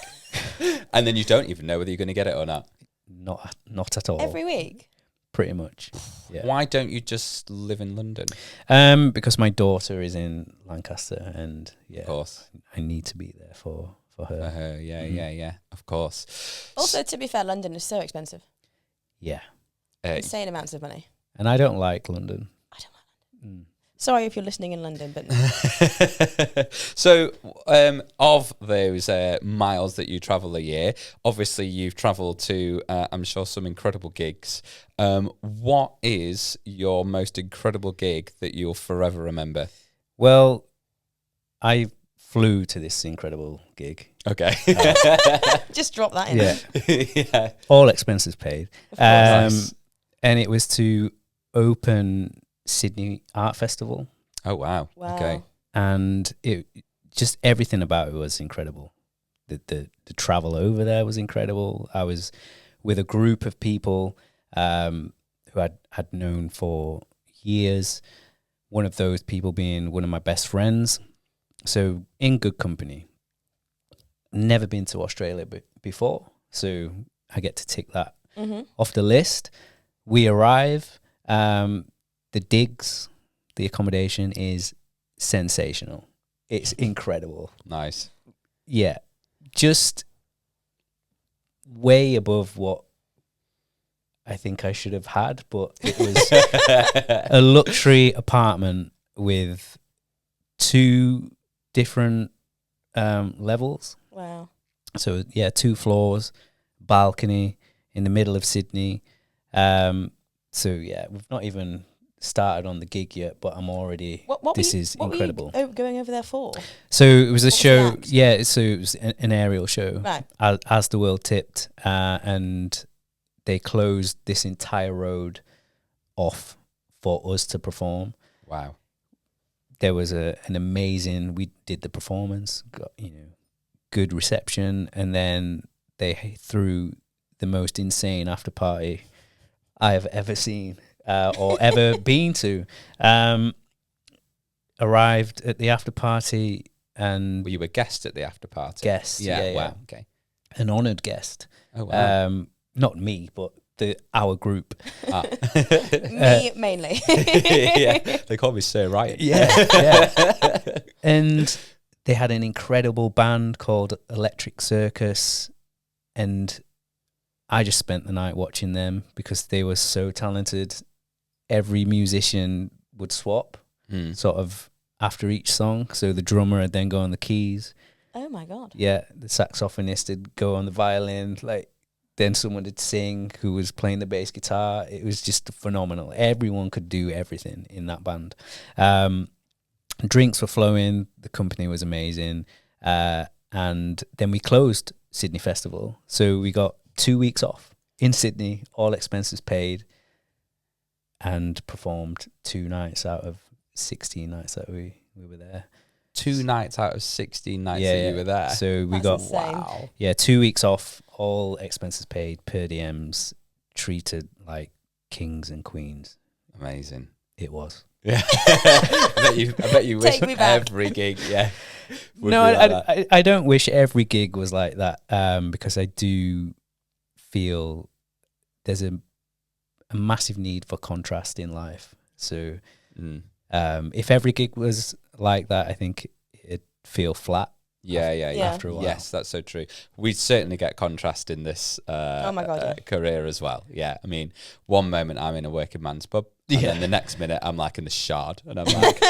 And then you don't even know whether you're going to get it or not. Not at all. Every week? Pretty much. Yeah. Why don't you just live in London? Because my daughter is in Lancaster, and Of course. I need to be there for her. Yeah, of course. Also, to be fair, London is so expensive. Yeah. Insane amounts of money. And I don't like London. I don't like London. Sorry if you're listening in London, but no. So, of those miles that you travel a year, obviously you've travelled to, I'm sure, some incredible gigs. What is your most incredible gig that you'll forever remember? Well, I flew to this incredible gig. Okay. Just drop that in. Yeah. Yeah. All expenses paid. Of course. Nice. And it was to open Sydney Art Festival. Oh, wow. Wow. Okay. And it just everything about it was incredible. The travel over there was incredible. I was with a group of people who I'd had known for years. One of those people being one of my best friends. So in good company. Never been to Australia before, so I get to tick that off the list. We arrive. The digs, the accommodation is sensational. It's incredible. Nice. Yeah, just way above what I think I should have had, but it was a luxury apartment with 2 different levels. Wow. So yeah, 2 floors, balcony in the middle of Sydney. So yeah, we've not even started on the gig yet, but I'm already. This is incredible. What were you going over there for? So it was a What was show. that? Yeah, so it was an aerial show. Right. As the world tipped, and they closed this entire road off for us to perform. Wow. There was an amazing. We did the performance, got good reception, and then they threw the most insane after party I have ever seen or ever been to. Arrived at the after party and Were you a guest at the after party? guest, yeah, Wow. Okay. an honoured guest. Oh, wow. Not me, but our group. Me mainly. Yeah. They call me Sir Ryan. Yeah. And they had an incredible band called Electric Circus, and I just spent the night watching them because they were so talented. every musician would swap sort of after each song. So the drummer would then go on the keys. Oh my God. Yeah, the saxophonist would go on the violin. Like then someone would sing who was playing the bass guitar. It was just phenomenal. Everyone could do everything in that band. Drinks were flowing. The company was amazing. And then we closed Sydney Festival. So we got 2 weeks off in Sydney, all expenses paid, and performed 2 nights out of 16 nights that we were there. 2 nights out of 16 nights that you were there. So we That's got insane. Wow. 2 weeks off, all expenses paid, per diems, treated like kings and queens. Amazing. It was. Yeah. I bet you wish Take me back. every gig, would No, be like that. I don't wish every gig was like that, because I do feel there's a massive need for contrast in life. So if every gig was like that, I think it'd feel flat. Yeah. After a while. Yes, that's so true. We certainly get contrast in this Oh my God, yeah. career as well. Yeah, I mean, one moment I'm in a working man's pub, and then the next minute I'm like in the Shard, and I'm like,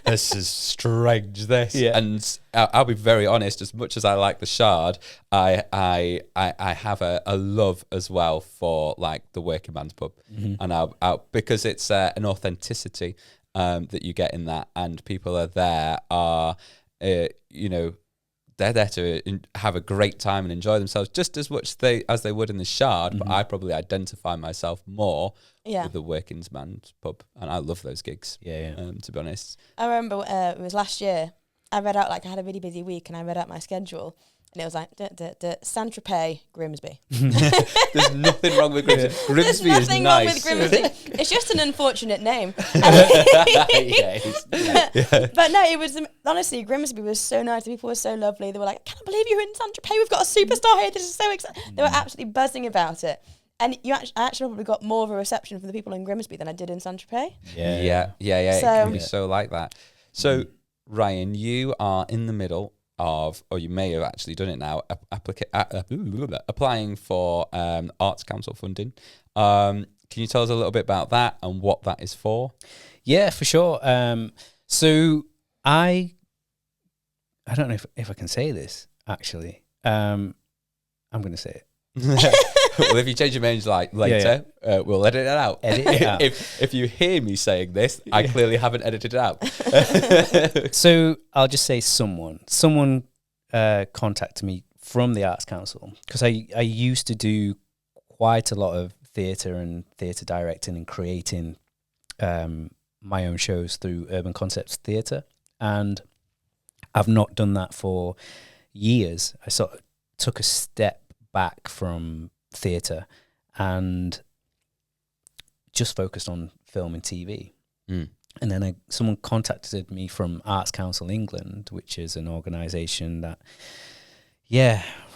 this is strange. This, and I'll be very honest. As much as I like the Shard, I have a love as well for like the working man's pub, and I'll because it's an authenticity that you get in that, and people are there they're there to have a great time and enjoy themselves just as much as they would in the Shard, but I probably identify myself more with the working's man's pub, and I love those gigs. To be honest, I remember it was last year. I read out, like, I had a really busy week, and I read out my schedule, and it was like Saint-Tropez, Grimsby. there's nothing wrong with Grimsby. Grimsby There's is nothing nice. wrong with Grimsby. It's just an unfortunate name. But But no, it was honestly, Grimsby was so nice. The people were so lovely. They were like, "I can't believe you're in Saint-Tropez. We've got a superstar here. This is so exciting." They were absolutely buzzing about it. And I actually probably got more of a reception from the people in Grimsby than I did in Saint-Tropez. Yeah. It can be so like that. So, Ryan, you are in the middle of, or you may have actually done it now, applying for Arts Council funding. Can you tell us a little bit about that and what that is for? Yeah, for sure. So I don't know if I can say this, actually. I'm going to say it. Well, if you change your mind like later, we'll edit it out. Edit it out. If you hear me saying this, I clearly haven't edited it out. So I'll just say someone contacted me from the Arts Council, because I used to do quite a lot of theatre and theatre directing and creating my own shows through Urban Concepts Theatre, and I've not done that for years. I sort of took a step back from theatre and just focused on film and TV. And then someone contacted me from Arts Council England, which is an organisation that,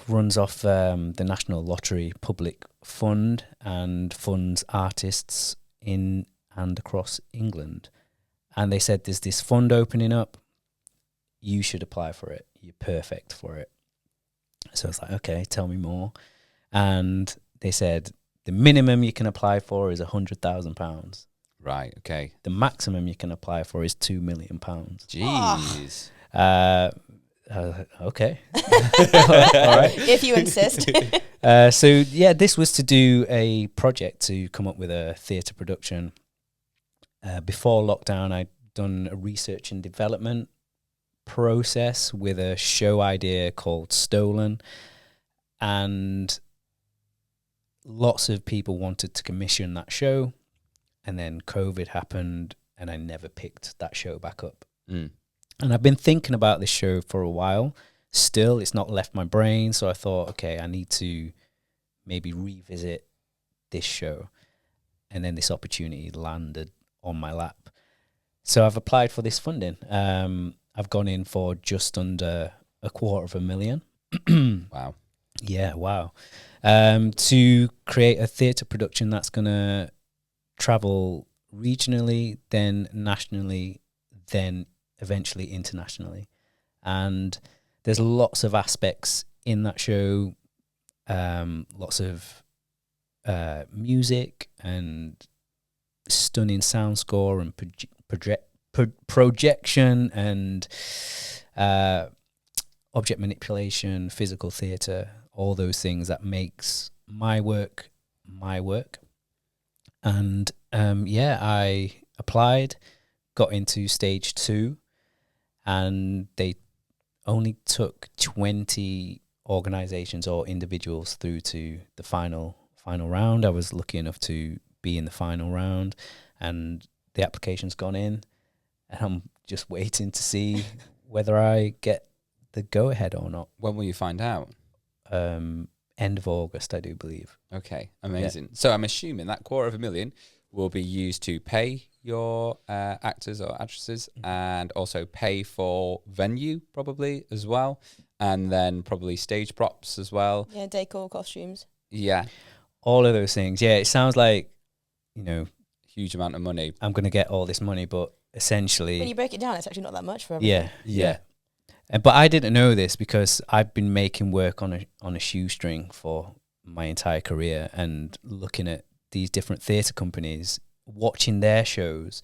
runs off the National Lottery Public Fund and funds artists in and across England. And they said, there's this fund opening up. You should apply for it. You're perfect for it. So I was like, okay, tell me more. And they said, the minimum you can apply for is £100,000. Right, okay. The maximum you can apply for is £2 million. Jeez. Okay. All right. If you insist. So this was to do a project to come up with a theatre production. Before lockdown, I'd done a research and development process with a show idea called Stolen, and lots of people wanted to commission that show, and then COVID happened and I never picked that show back up. And I've been thinking about this show for a while. Still, it's not left my brain, so I thought, okay, I need to maybe revisit this show. And then this opportunity landed on my lap. So I've applied for this funding. I've gone in for just under $250,000. Wow. Yeah, wow. To create a theatre production that's going to travel regionally, then nationally, then eventually internationally. And there's lots of aspects in that show, lots of music and stunning sound score and projection and object manipulation, physical theatre, all those things that makes my work. And I applied, got into stage 2, and they only took 20 organizations or individuals through to the final round. I was lucky enough to be in the final round, and the application's gone in, and I'm just waiting to see whether I get the go ahead or not. When will you find out? End of August, I do believe. Okay, amazing. Yeah. So I'm assuming that $250,000 will be used to pay your actors or actresses, and also pay for venue probably as well, and then probably stage props as well. Yeah, decor, costumes. Yeah. All of those things. Yeah, it sounds like, huge amount of money. I'm going to get all this money, but essentially... When you break it down, it's actually not that much for everything. Yeah. But I didn't know this because I've been making work on a shoestring for my entire career, and looking at these different theatre companies, watching their shows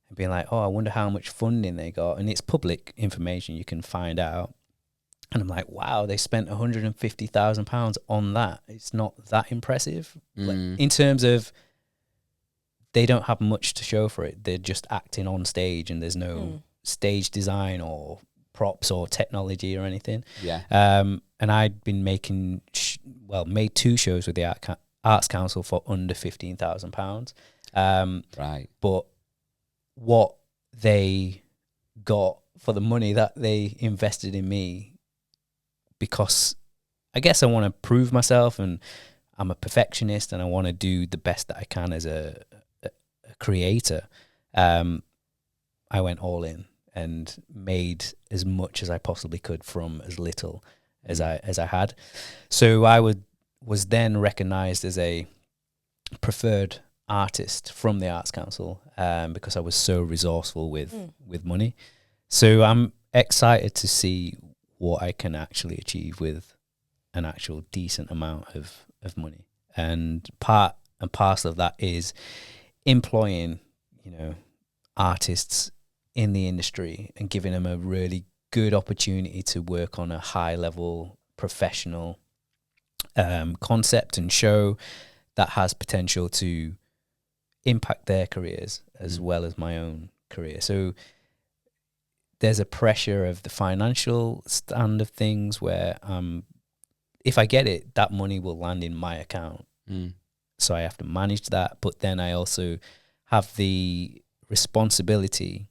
and being like, oh, I wonder how much funding they got. And it's public information, you can find out. And I'm like, wow, they spent £150,000 on that. It's not that impressive. Like, in terms of, they don't have much to show for it. They're just acting on stage, and there's no stage design or props or technology or anything. Yeah. And I'd been made 2 shows with the Arts Council for under £15,000. Right. But what they got for the money that they invested in me, because I guess I want to prove myself, and I'm a perfectionist, and I want to do the best that I can as a creator. I went all in and made as much as I possibly could from as little as I had. So I was then recognised as a preferred artist from the Arts Council, because I was so resourceful with money. So I'm excited to see what I can actually achieve with an actual decent amount of money. And part and parcel of that is employing, artists in the industry and giving them a really good opportunity to work on a high level professional concept and show that has potential to impact their careers as well as my own career. So there's a pressure of the financial stand of things where if I get it, that money will land in my account. So I have to manage that, but then I also have the responsibility,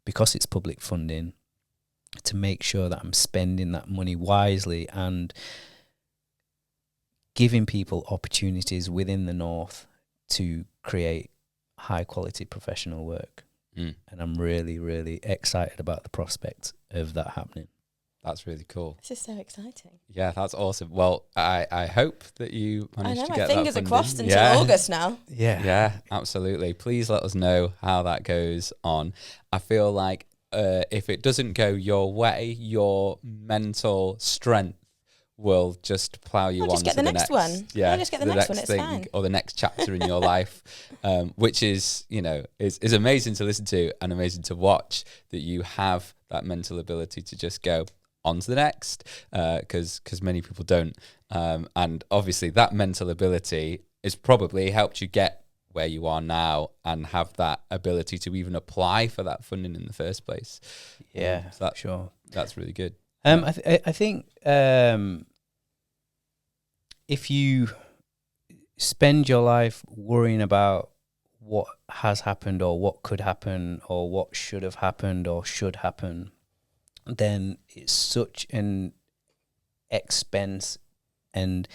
because it's public funding, to make sure that I'm spending that money wisely and giving people opportunities within the North to create high quality professional work. And I'm really, really excited about the prospect of that happening. That's really cool. This is so exciting. Yeah, that's awesome. Well, I hope that you managed to get that. I know, my fingers are funding. crossed until August now. Yeah, absolutely. Please let us know how that goes on. I feel like if it doesn't go your way, your mental strength will just plow you on just get to the next one. Yeah, just get the next one. It's fine. Or the next chapter in your life, which is, is amazing to listen to and amazing to watch, that you have that mental ability to just go on to the next, because many people don't. And obviously that mental ability has probably helped you get where you are now and have that ability to even apply for that funding in the first place. Yeah, so sure. That's really good. I think if you spend your life worrying about what has happened or what could happen or what should have happened or should happen, then it's such an expense and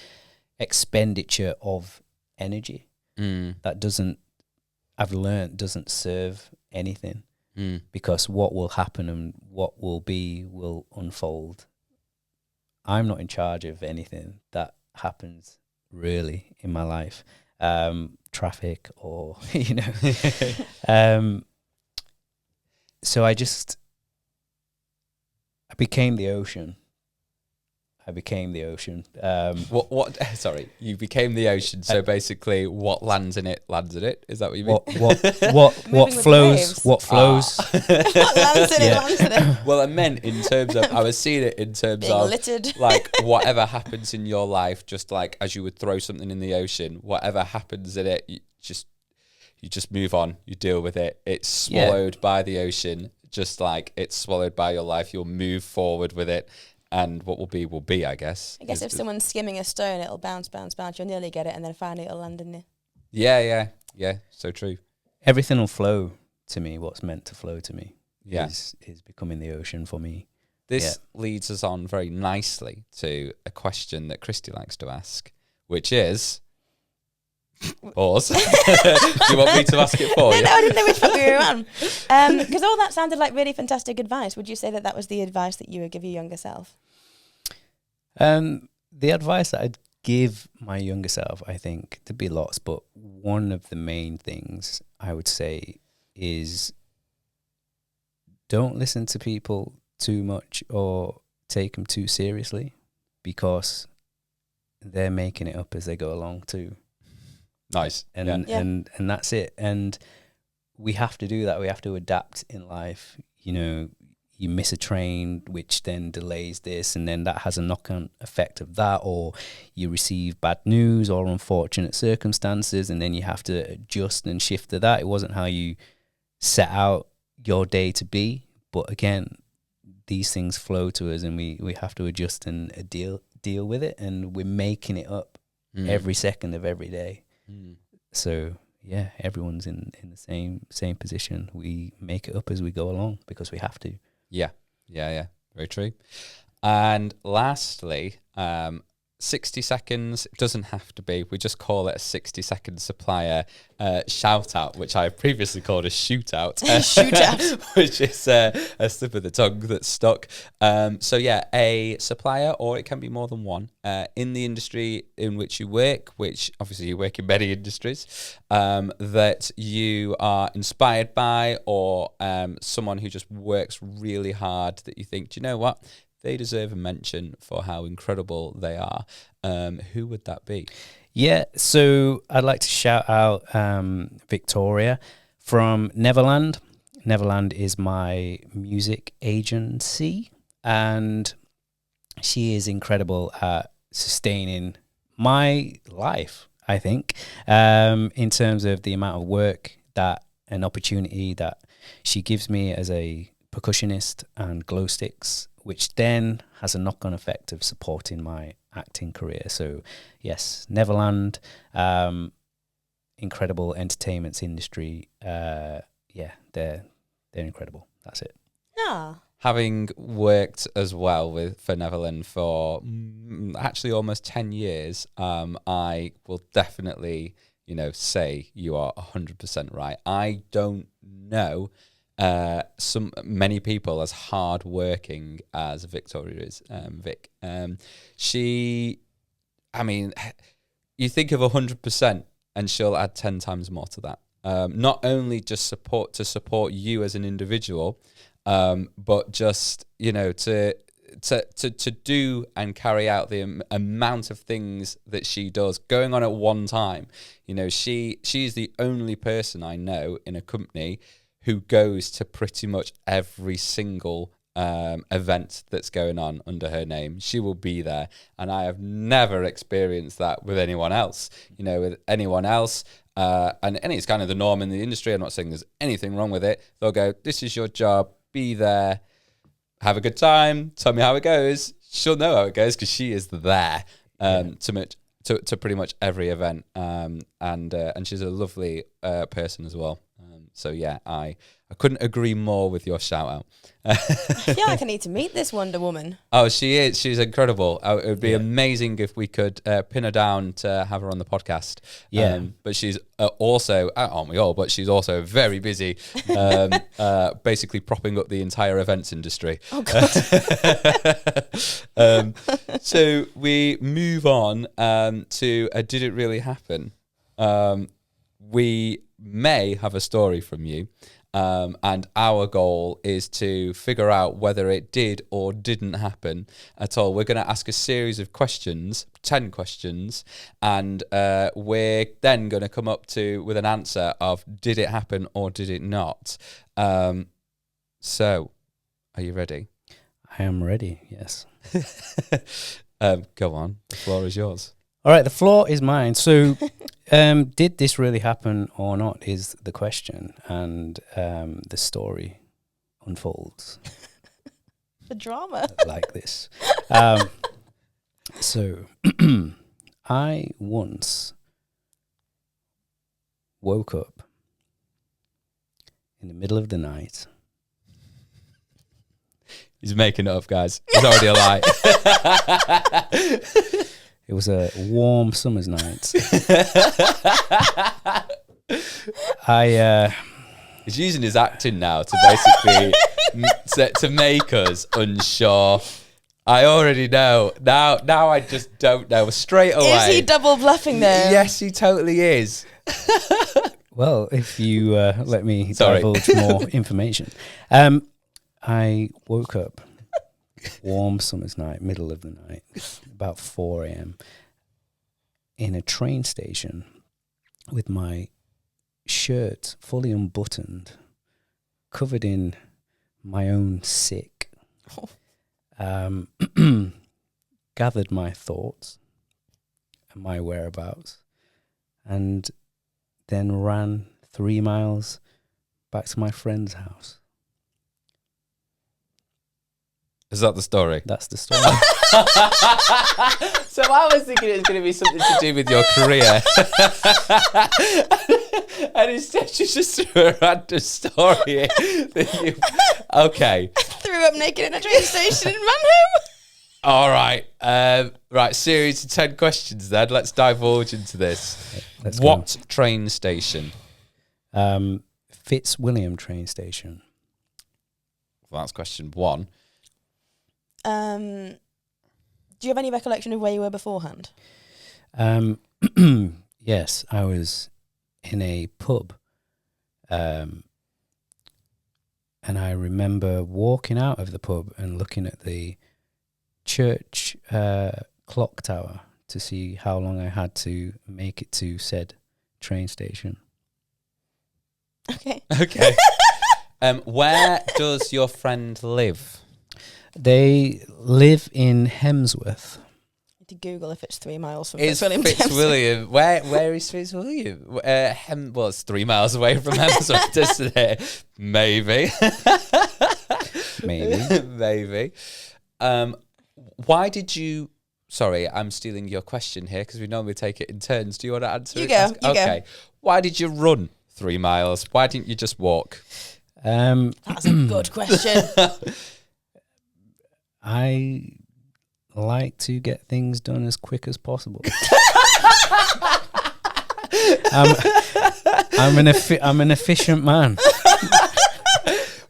expenditure of energy that I've learned doesn't serve anything, because what will happen and what will be will unfold. I'm not in charge of anything that happens really in my life, traffic or, so I became the ocean. I became the ocean. What? Sorry, you became the ocean. So basically, what lands in it lands in it. Is that what you mean? What Moving with flows? waves. What flows? What lands in it, Yeah. lands in it. Well, I meant in terms of, I was seeing it in terms Being of littered. like whatever happens in your life, just like as you would throw something in the ocean, whatever happens in it, you just move on, you deal with it. It's swallowed by the ocean, just like it's swallowed by your life. You'll move forward with it, and what will be, I guess. I guess if someone's skimming a stone, it'll bounce. You'll nearly get it, and then finally it'll land in you. Yeah. So true. Everything will flow to me. What's meant to flow to me is becoming the ocean for me. This leads us on very nicely to a question that Christy likes to ask, which is... Pause. Do you want me to ask it for you? No, I didn't know which one we were on. Because all that sounded like really fantastic advice. Would you say that was the advice that you would give your younger self? The advice that I'd give my younger self, I think, there'd be lots, but one of the main things I would say is don't listen to people too much or take them too seriously, because they're making it up as they go along too. Nice. And that's it. And we have to do that. We have to adapt in life. You know, you miss a train, which then delays this, and then that has a knock-on effect of that, or you receive bad news or unfortunate circumstances, and then you have to adjust and shift to that. It wasn't how you set out your day to be, but again, these things flow to us, and we have to adjust and deal with it, and we're making it up every second of every day. So yeah, everyone's in the same position. We make it up as we go along because we have to. Yeah. Very true. And lastly, 60 seconds. It doesn't have to be. We just call it a 60-second supplier shout out, which I previously called a shootout. Shootout. Which is a slip of the tongue that's stuck. So yeah, a supplier, or it can be more than one, in the industry in which you work, which obviously you work in many industries, that you are inspired by, or someone who just works really hard that you think, do you know what? They deserve a mention for how incredible they are. Who would that be? Yeah, so I'd like to shout out Victoria from Neverland. Neverland is my music agency, and she is incredible at sustaining my life, I think, in terms of the amount of work that an opportunity that she gives me as a percussionist and glow sticks, which then has a knock-on effect of supporting my acting career. So yes, Neverland, incredible entertainment industry. Yeah, they're incredible. That's it. Ah. Having worked as well for Neverland for actually almost 10 years, I will definitely, say you are 100% right. I don't know many people as hard working as Victoria is. Vic, you think of 100%, and she'll add 10 times more to that. Not only just support you as an individual, but just to do and carry out the amount of things that she does going on at one time. She's the only person I know in a company who goes to pretty much every single event that's going on under her name. She will be there, and I have never experienced that with anyone else. With anyone else, and it's kind of the norm in the industry. I'm not saying there's anything wrong with it. They'll go, "This is your job. Be there. Have a good time. Tell me how it goes." She'll know how it goes because she is there to pretty much every event, and she's a lovely person as well. So yeah, I couldn't agree more with your shout out. I feel like I need to meet this Wonder Woman. Oh, she is. She's incredible. It would be amazing if we could pin her down to have her on the podcast. Yeah. But she's also, aren't we all, but she's also very busy, basically propping up the entire events industry. Oh, God. So we move on to Did It Really Happen? We may have a story from you. And our goal is to figure out whether it did or didn't happen at all. We're going to ask a series of questions, 10 questions, and we're then going to come up with an answer of did it happen or did it not. So, are you ready? I am ready, yes. Go on. The floor is yours. All right, the floor is mine. So, did this really happen or not is the question, and the story unfolds The drama. like this. So, I once woke up in the middle of the night. He's making it up, guys. It's already a lie. It was a warm summer's night. He's using his acting now to basically to make us unsure. I already know. Now I just don't know. Straight away. Is he double bluffing there? Yes, he totally is. Well, if you let me Sorry. divulge more information. I woke up, warm summer's night, middle of the night, about 4 a.m. in a train station with my shirt fully unbuttoned, covered in my own sick. Gathered my thoughts and my whereabouts, and then ran 3 miles back to my friend's house. Is that the story? That's the story. So I was thinking it was going to be something to do with your career. And instead you just threw a random story in. Okay. Threw up naked in a train station and ran home. All right. Right, series of 10 questions then. Let's divulge into this. Let's What train station? Fitzwilliam train station. Well, that's question 1. Do you have any recollection of where you were beforehand? Yes, I was in a pub, and I remember walking out of the pub and looking at the church clock tower to see how long I had to make it to said train station. Okay. Okay. Where does your friend live? They live in Hemsworth. To Google if it's 3 miles from Is Fitzwilliam. Fitzwilliam? Where is Fitzwilliam? Well, it's 3 miles away from Hemsworth, isn't it? Maybe. Maybe. Maybe. Why did you... Sorry, I'm stealing your question here because we normally take it in turns. Do you want to answer You it? go, you Okay. Why did you run 3 miles? Why didn't you just walk? That's a good question. I like to get things done as quick as possible. I'm an efficient man.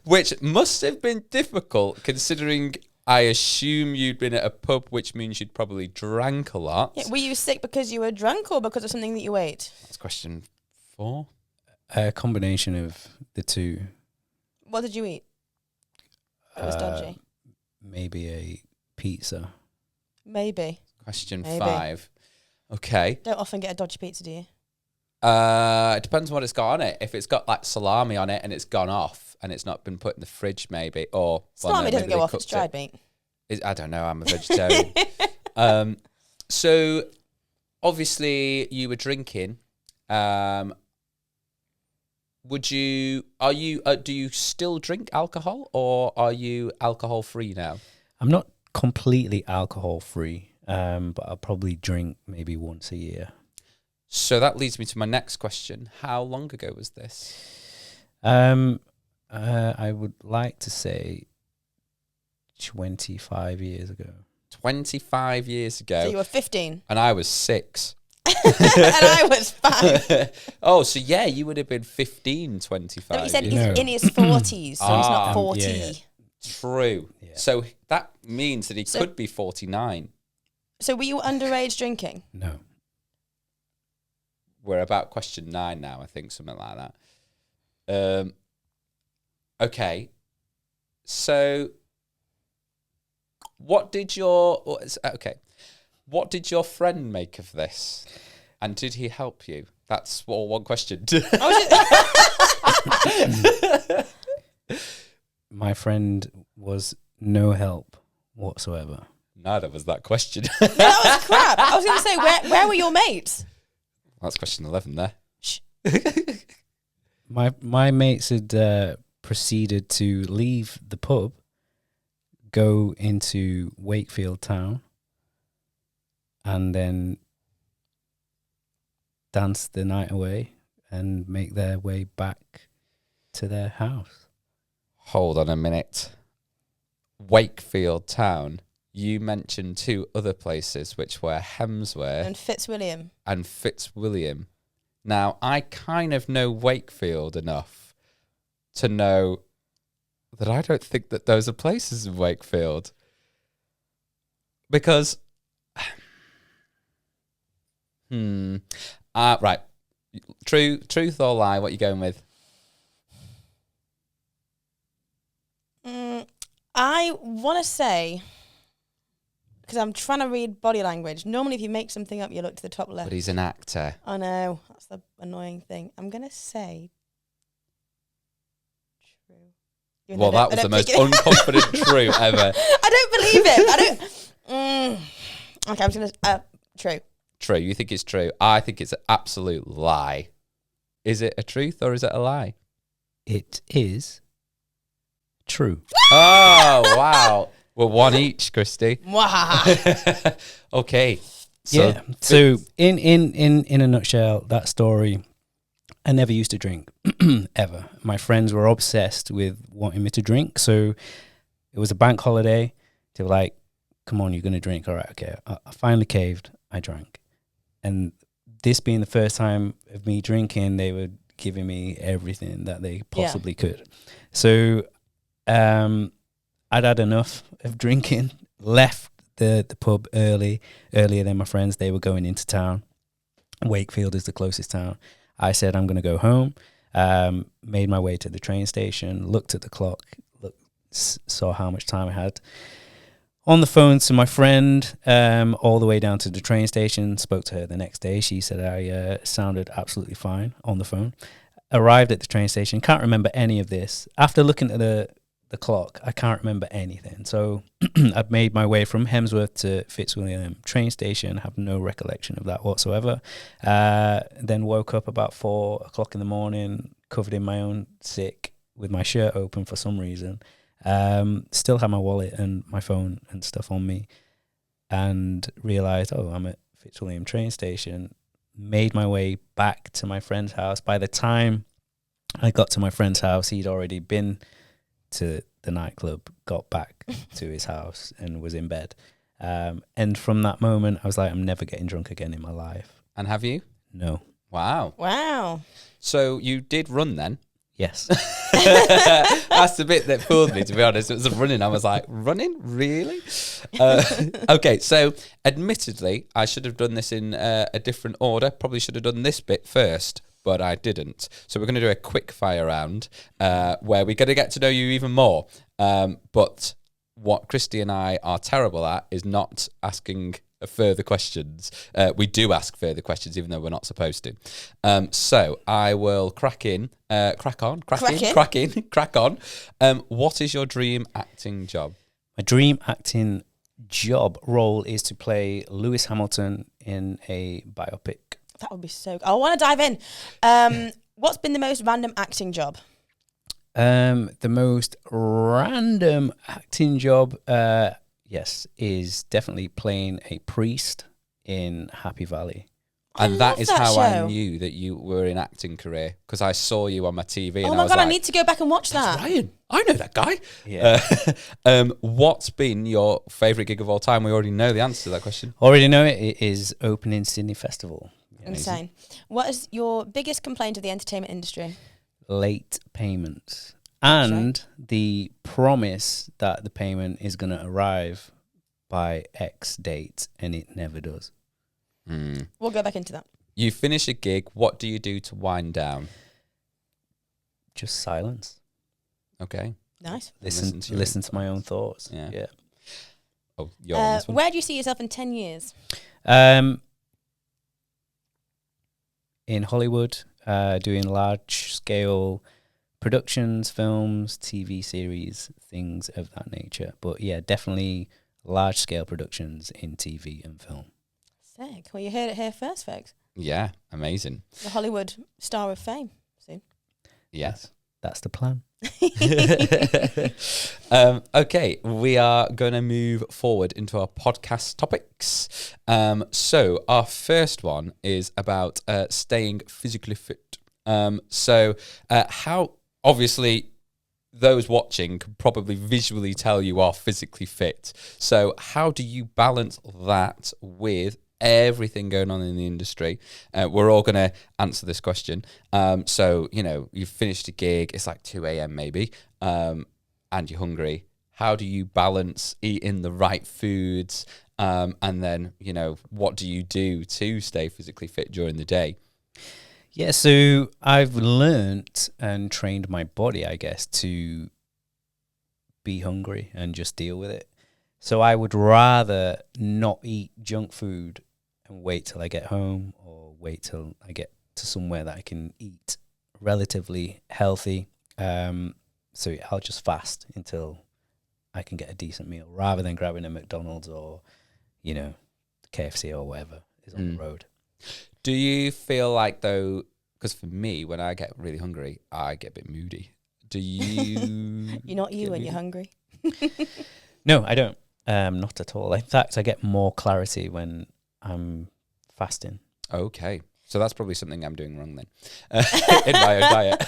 Which must have been difficult considering I assume you'd been at a pub, which means you'd probably drank a lot. Yeah, were you sick because you were drunk or because of something that you ate? That's question 4. A combination of the two. What did you eat? That was dodgy. Maybe a pizza. Maybe. Question Maybe. 5. Okay. Don't often get a dodgy pizza, do you? It depends on what it's got on it. If it's got like salami on it and it's gone off and it's not been put in the fridge, maybe. Or Salami doesn't go off, it's dried meat. I don't know. I'm a vegetarian. So obviously you were drinking. Do you still drink alcohol or are you alcohol free now? I'm not completely alcohol free, but I'll probably drink maybe once a year. So that leads me to my next question. How long ago was this? I would like to say 25 years ago. 25 years ago. So you were 15. And I was 6. And I was 5. Oh, so yeah, you would have been 15, 25. No, he said years he's ago. in his 40s, so he's not 40. yeah. True. Yeah. So that means that he could be 49. So were you underage drinking? No. We're about question 9 now, I think, something like that. Okay. So, what did your friend make of this? And did he help you? That's all one question. My friend was no help whatsoever. Neither was that question. That was crap. I was going to say, where were your mates? That's question 11 there. Shh. My mates had proceeded to leave the pub, go into Wakefield town, and then dance the night away and make their way back to their house. Hold on a minute. Wakefield town. You mentioned 2 other places, which were Hemsworth And Fitzwilliam. and Fitzwilliam. Now, I kind of know Wakefield enough to know that I don't think that those are places in Wakefield. Because, right. Truth or lie, what are you going with? I want to say, because I'm trying to read body language. Normally, if you make something up, you look to the top left. But he's an actor. I know. That's the annoying thing. I'm going to say true. Even Well, though I that was the don't most think it- unconfident true ever. I don't believe it. I don't. Okay, I'm just going to... true. True. You think it's true. I think it's an absolute lie. Is it a truth or is it a lie? It is true. Oh, wow. We're one each, Christy. Mwahaha. Okay. Yeah. So in a nutshell, that story, I never used to drink ever. My friends were obsessed with wanting me to drink. So it was a bank holiday. They were like, "Come on, you're gonna drink." All right, okay. I finally caved. I drank, and this being the first time of me drinking, they were giving me everything that they possibly could. So I'd had enough of drinking. Left the pub earlier than my friends. They were going into town. Wakefield is the closest town. I said, I'm going to go home. Made my way to the train station, looked at the clock, saw how much time I had. On the phone to my friend, all the way down to the train station, spoke to her the next day. She said I sounded absolutely fine on the phone. Arrived at the train station, can't remember any of this. After looking at the clock, I can't remember anything. So I'd made my way from Hemsworth to Fitzwilliam train station, have no recollection of that whatsoever. Then woke up about 4 o'clock in the morning, covered in my own sick, with my shirt open for some reason. Still had my wallet and my phone and stuff on me, and realised, I'm at Fitzwilliam train station. Made my way back to my friend's house. By the time I got to my friend's house, he'd already been to the nightclub, got back to his house and was in bed. And from that moment, I was like, I'm never getting drunk again in my life. And have you? No. Wow. Wow. So you did run then? Yes. That's the bit that fooled me, to be honest. It was running. I was like, running? Really? Okay, so admittedly, I should have done this in a different order. Probably should have done this bit first, but I didn't. So we're going to do a quick fire round where we're going to get to know you even more. But what Christy and I are terrible at is not asking further questions. We do ask further questions, even though we're not supposed to. So I will crack on. What is your dream acting job? My dream acting job role is to play Lewis Hamilton in a biopic. That would be so good. I want to dive in. What's been the most random acting job? The most random acting job, yes, is definitely playing a priest in Happy Valley. And that love is that how show. I knew that you were in acting career, because I saw you on my TV. Oh and my I was God, like, I need to go back and watch "That's that. Ryan, I know that guy." Yeah. What's been your favourite gig of all time? We already know the answer to that question. Already know it. It is opening Sydney Festival. Insane. What is your biggest complaint of the entertainment industry? Late payments. And the promise that the payment is going to arrive by X date, and it never does. We'll go back into that. You finish a gig, what do you do to wind down? Just silence. Okay. Nice. Listen to your to my own thoughts. Yeah. Yeah. Oh, you're on this one. Where do you see yourself in 10 years? In Hollywood, doing large scale productions, films, TV series, things of that nature. But yeah, definitely large scale productions in TV and film. Sick. Well, you heard it here first, folks. Yeah, amazing. The Hollywood star of fame soon. Yes. That's the plan. Okay, we are going to move forward into our podcast topics. So our first one is about staying physically fit. How obviously those watching can probably visually tell you are physically fit. So how do you balance that with everything going on in the industry? We're all going to answer this question. So, you've finished a gig, it's like 2 a.m. maybe, and you're hungry. How do you balance eating the right foods? And then, what do you do to stay physically fit during the day? Yeah, so I've learnt and trained my body, I guess, to be hungry and just deal with it. So I would rather not eat junk food and wait till I get home, or wait till I get to somewhere that I can eat relatively healthy. So I'll just fast until I can get a decent meal, rather than grabbing a McDonald's or, KFC or whatever is on the road. Do you feel like, though, because for me, when I get really hungry, I get a bit moody. Do you? You're not you when moody? you're hungry. No, I don't. Not at all. In fact, I get more clarity when I'm fasting. Okay. So that's probably something I'm doing wrong then in my own diet.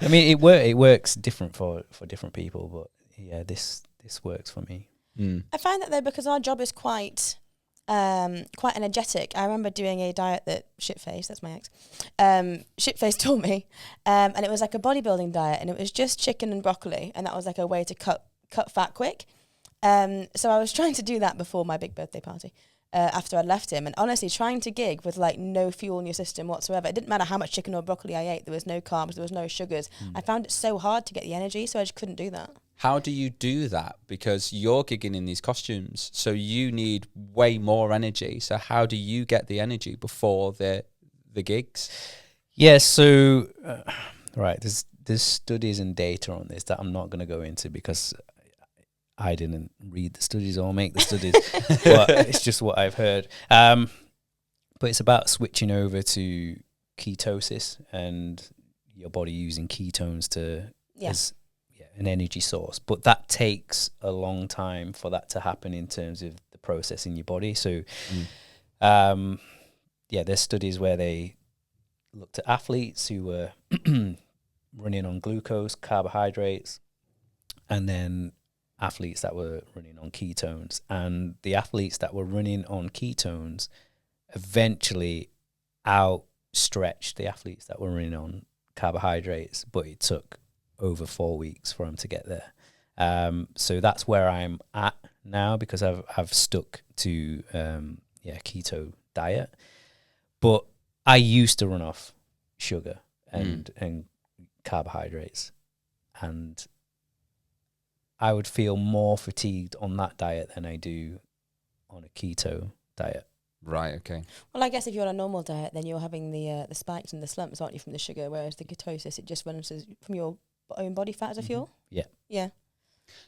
I mean, it works different for different people, but yeah, this works for me. I find that though, because our job is quite energetic. I remember doing a diet that Shitface, that's my ex, Shitface taught me, and it was like a bodybuilding diet, and it was just chicken and broccoli, and that was like a way to cut fat quick. So I was trying to do that before my big birthday party, after I'd left him, and honestly, trying to gig with like no fuel in your system whatsoever. It didn't matter how much chicken or broccoli I ate. There was no carbs, there was no sugars. I found it so hard to get the energy, so I just couldn't do that. How do you do that? Because you're gigging in these costumes, so you need way more energy. So how do you get the energy before the gigs? Yeah, so right, there's studies and data on this that I'm not going to go into because I didn't read the studies or make the studies, but it's just what I've heard. But it's about switching over to ketosis and your body using ketones as an energy source. But that takes a long time for that to happen in terms of the process in your body. So, there's studies where they looked at athletes who were running on glucose, carbohydrates, and then athletes that were running on ketones. And the athletes that were running on ketones eventually outstretched the athletes that were running on carbohydrates, but it took over 4 weeks for them to get there. So that's where I'm at now, because I've stuck to keto diet. But I used to run off sugar and carbohydrates, and I would feel more fatigued on that diet than I do on a keto diet. Right, okay. Well, I guess if you're on a normal diet, then you're having the spikes and the slumps, aren't you, from the sugar, whereas the ketosis, it just runs from your own body fat as a fuel? Yeah. Yeah.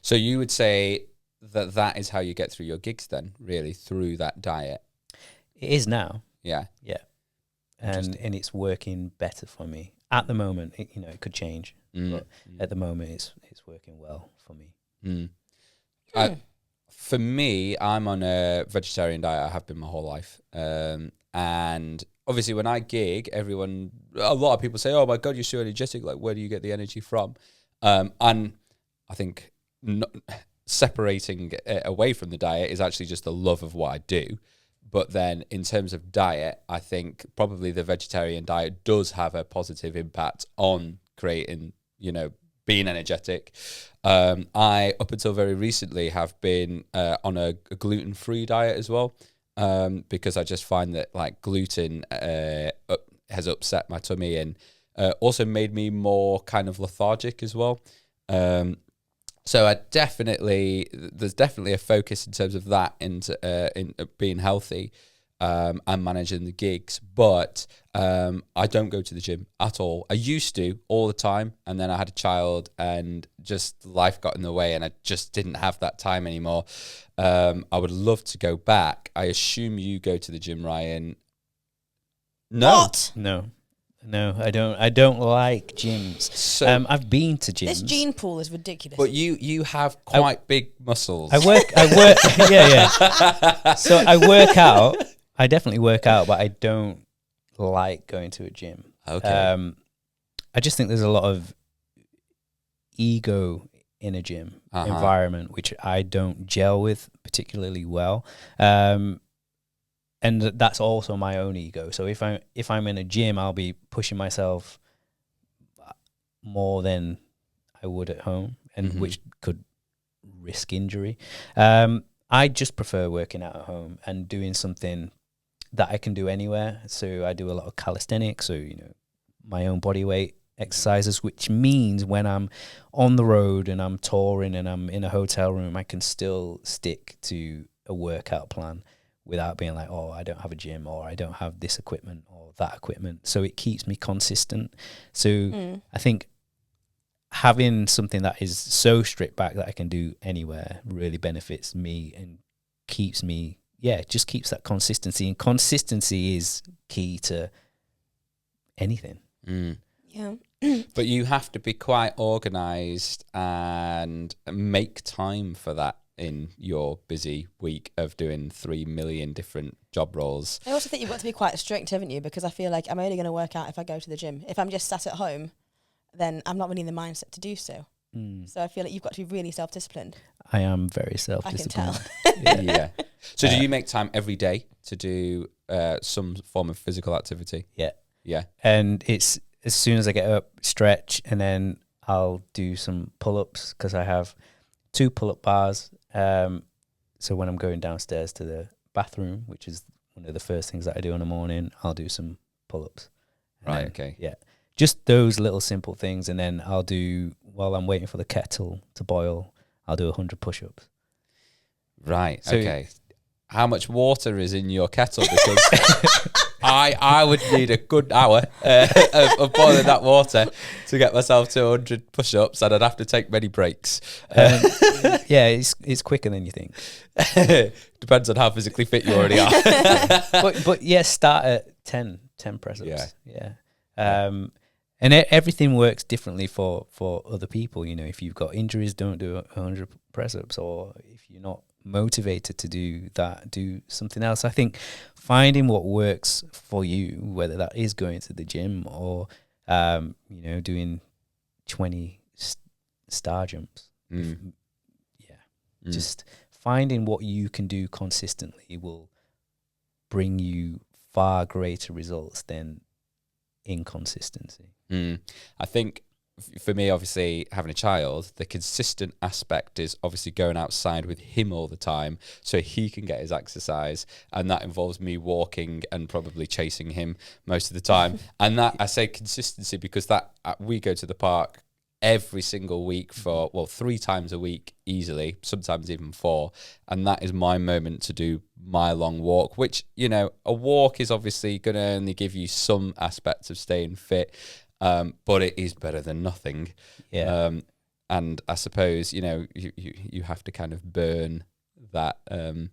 So you would say that is how you get through your gigs then, really, through that diet? It is now. Yeah. Yeah. And it's working better for me. At the moment, it could change. But at the moment, it's working well for me. For me, I'm on a vegetarian diet. I have been my whole life. And obviously when I gig, a lot of people say, oh my God, you're so energetic. Like, where do you get the energy from? And I think separating it away from the diet is actually just the love of what I do. But then in terms of diet, I think probably the vegetarian diet does have a positive impact on creating, being energetic. I, up until very recently, have been on a gluten-free diet as well, because I just find that like gluten has upset my tummy and also made me more kind of lethargic as well. So there's definitely a focus in terms of that in being healthy and managing the gigs. But I don't go to the gym at all. I used to all the time, and then I had a child, and just life got in the way, and I just didn't have that time anymore. I would love to go back. I assume you go to the gym, Ryan. No. What? No, I don't. I don't like gyms. So, I've been to gyms. This gene pool is ridiculous. but you have quite big muscles. I work. Yeah. So I work out. I definitely work out, but I don't like going to a gym. Okay. I just think there's a lot of ego in a gym environment, which I don't gel with particularly well. And that's also my own ego. So if I'm in a gym, I'll be pushing myself more than I would at home, and which could risk injury. I just prefer working out at home and doing something that I can do anywhere. So I do a lot of calisthenics, so my own body weight exercises, which means when I'm on the road and I'm touring and I'm in a hotel room, I can still stick to a workout plan without being like, oh, I don't have a gym, or I don't have this equipment or that equipment. So it keeps me consistent. So I think having something that is so stripped back that I can do anywhere really benefits me and keeps me, just keeps that consistency. And consistency is key to anything. Yeah. But you have to be quite organised and make time for that in your busy week of doing 3 million different job roles. I also think you've got to be quite strict, haven't you? Because I feel like I'm only going to work out if I go to the gym. If I'm just sat at home, then I'm not really in the mindset to do so. So I feel like you've got to be really self-disciplined. I am very self-disciplined. I can tell. Yeah. So do you make time every day to do some form of physical activity? Yeah. Yeah. And it's as soon as I get up, stretch, and then I'll do some pull-ups because I have 2 pull-up bars. So when I'm going downstairs to the bathroom, which is one of the first things that I do in the morning, I'll do some pull-ups. Right, okay. Yeah. Just those little simple things. And then I'll do, while I'm waiting for the kettle to boil, I'll do 100 push-ups. Right, So okay. How much water is in your kettle? Because I would need a good hour of boiling that water to get myself to 100 push-ups, and I'd have to take many breaks. Yeah, it's quicker than you think. Depends on how physically fit you already are. but yeah, start at 10 press-ups. Yeah. And everything works differently for other people. If you've got injuries, don't do 100 press-ups, or if you're not motivated to do that, do something else. I think finding what works for you, whether that is going to the gym or doing 20 star jumps. Just finding what you can do consistently will bring you far greater results than inconsistency. I think for me, obviously, having a child, the consistent aspect is obviously going outside with him all the time so he can get his exercise. And that involves me walking and probably chasing him most of the time. And that, I say consistency because that we go to the park every single week for, 3 times a week easily, sometimes even 4. And that is my moment to do my long walk, which, a walk is obviously going to only give you some aspects of staying fit. But it is better than nothing. Yeah. And I suppose, you have to kind of burn that the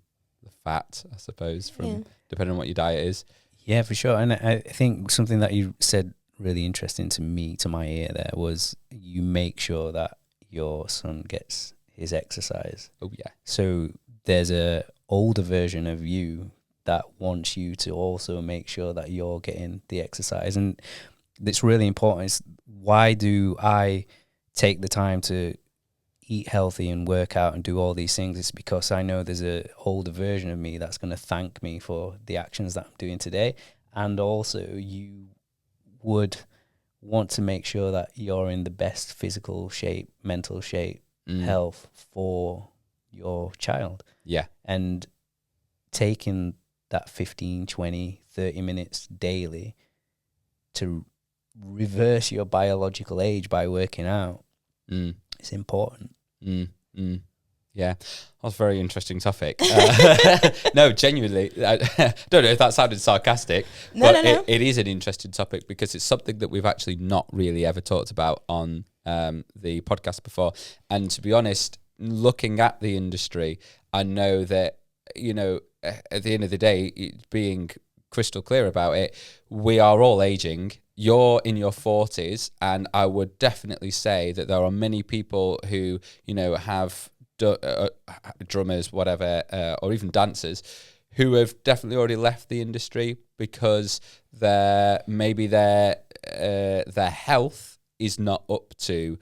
fat, I suppose, from depending on what your diet is. Yeah, for sure. And I think something that you said really interesting to my ear there was you make sure that your son gets his exercise. Oh, yeah. So there's a older version of you that wants you to also make sure that you're getting the exercise. And it's really important. It's why do I take the time to eat healthy and work out and do all these things? It's because I know there's a older version of me that's going to thank me for the actions that I'm doing today. And also you would want to make sure that you're in the best physical shape, mental shape, health for your child. Yeah. And taking that 15, 20, 30 minutes daily to reverse your biological age by working out Mm. It's important. Mm. Mm. Yeah, that's a very interesting topic. No, genuinely, I don't know if that sounded sarcastic, but it is an interesting topic because it's something that we've actually not really ever talked about on the podcast before. And to be honest, looking at the industry, I know that, you know, at the end of the day, being crystal clear about it, we are all aging. You're in your 40s, and I would definitely say that there are many people who, you know, have drummers, whatever, or even dancers who have definitely already left the industry because their health is not up to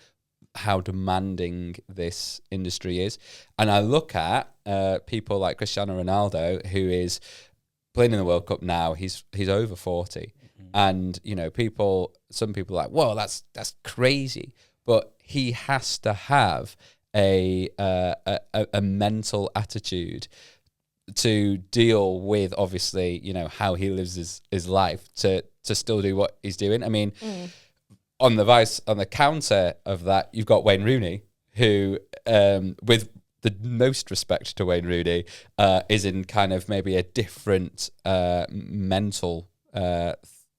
how demanding this industry is. And I look at people like Cristiano Ronaldo, who is playing in the World Cup now. He's over 40, and you know, some people are like, whoa, that's crazy, but he has to have a mental attitude to deal with, obviously, you know, how he lives his life to still do what he's doing. I mean, on the counter of that, you've got Wayne Rooney, who, with the most respect to Wayne Rooney, is in kind of maybe a different mental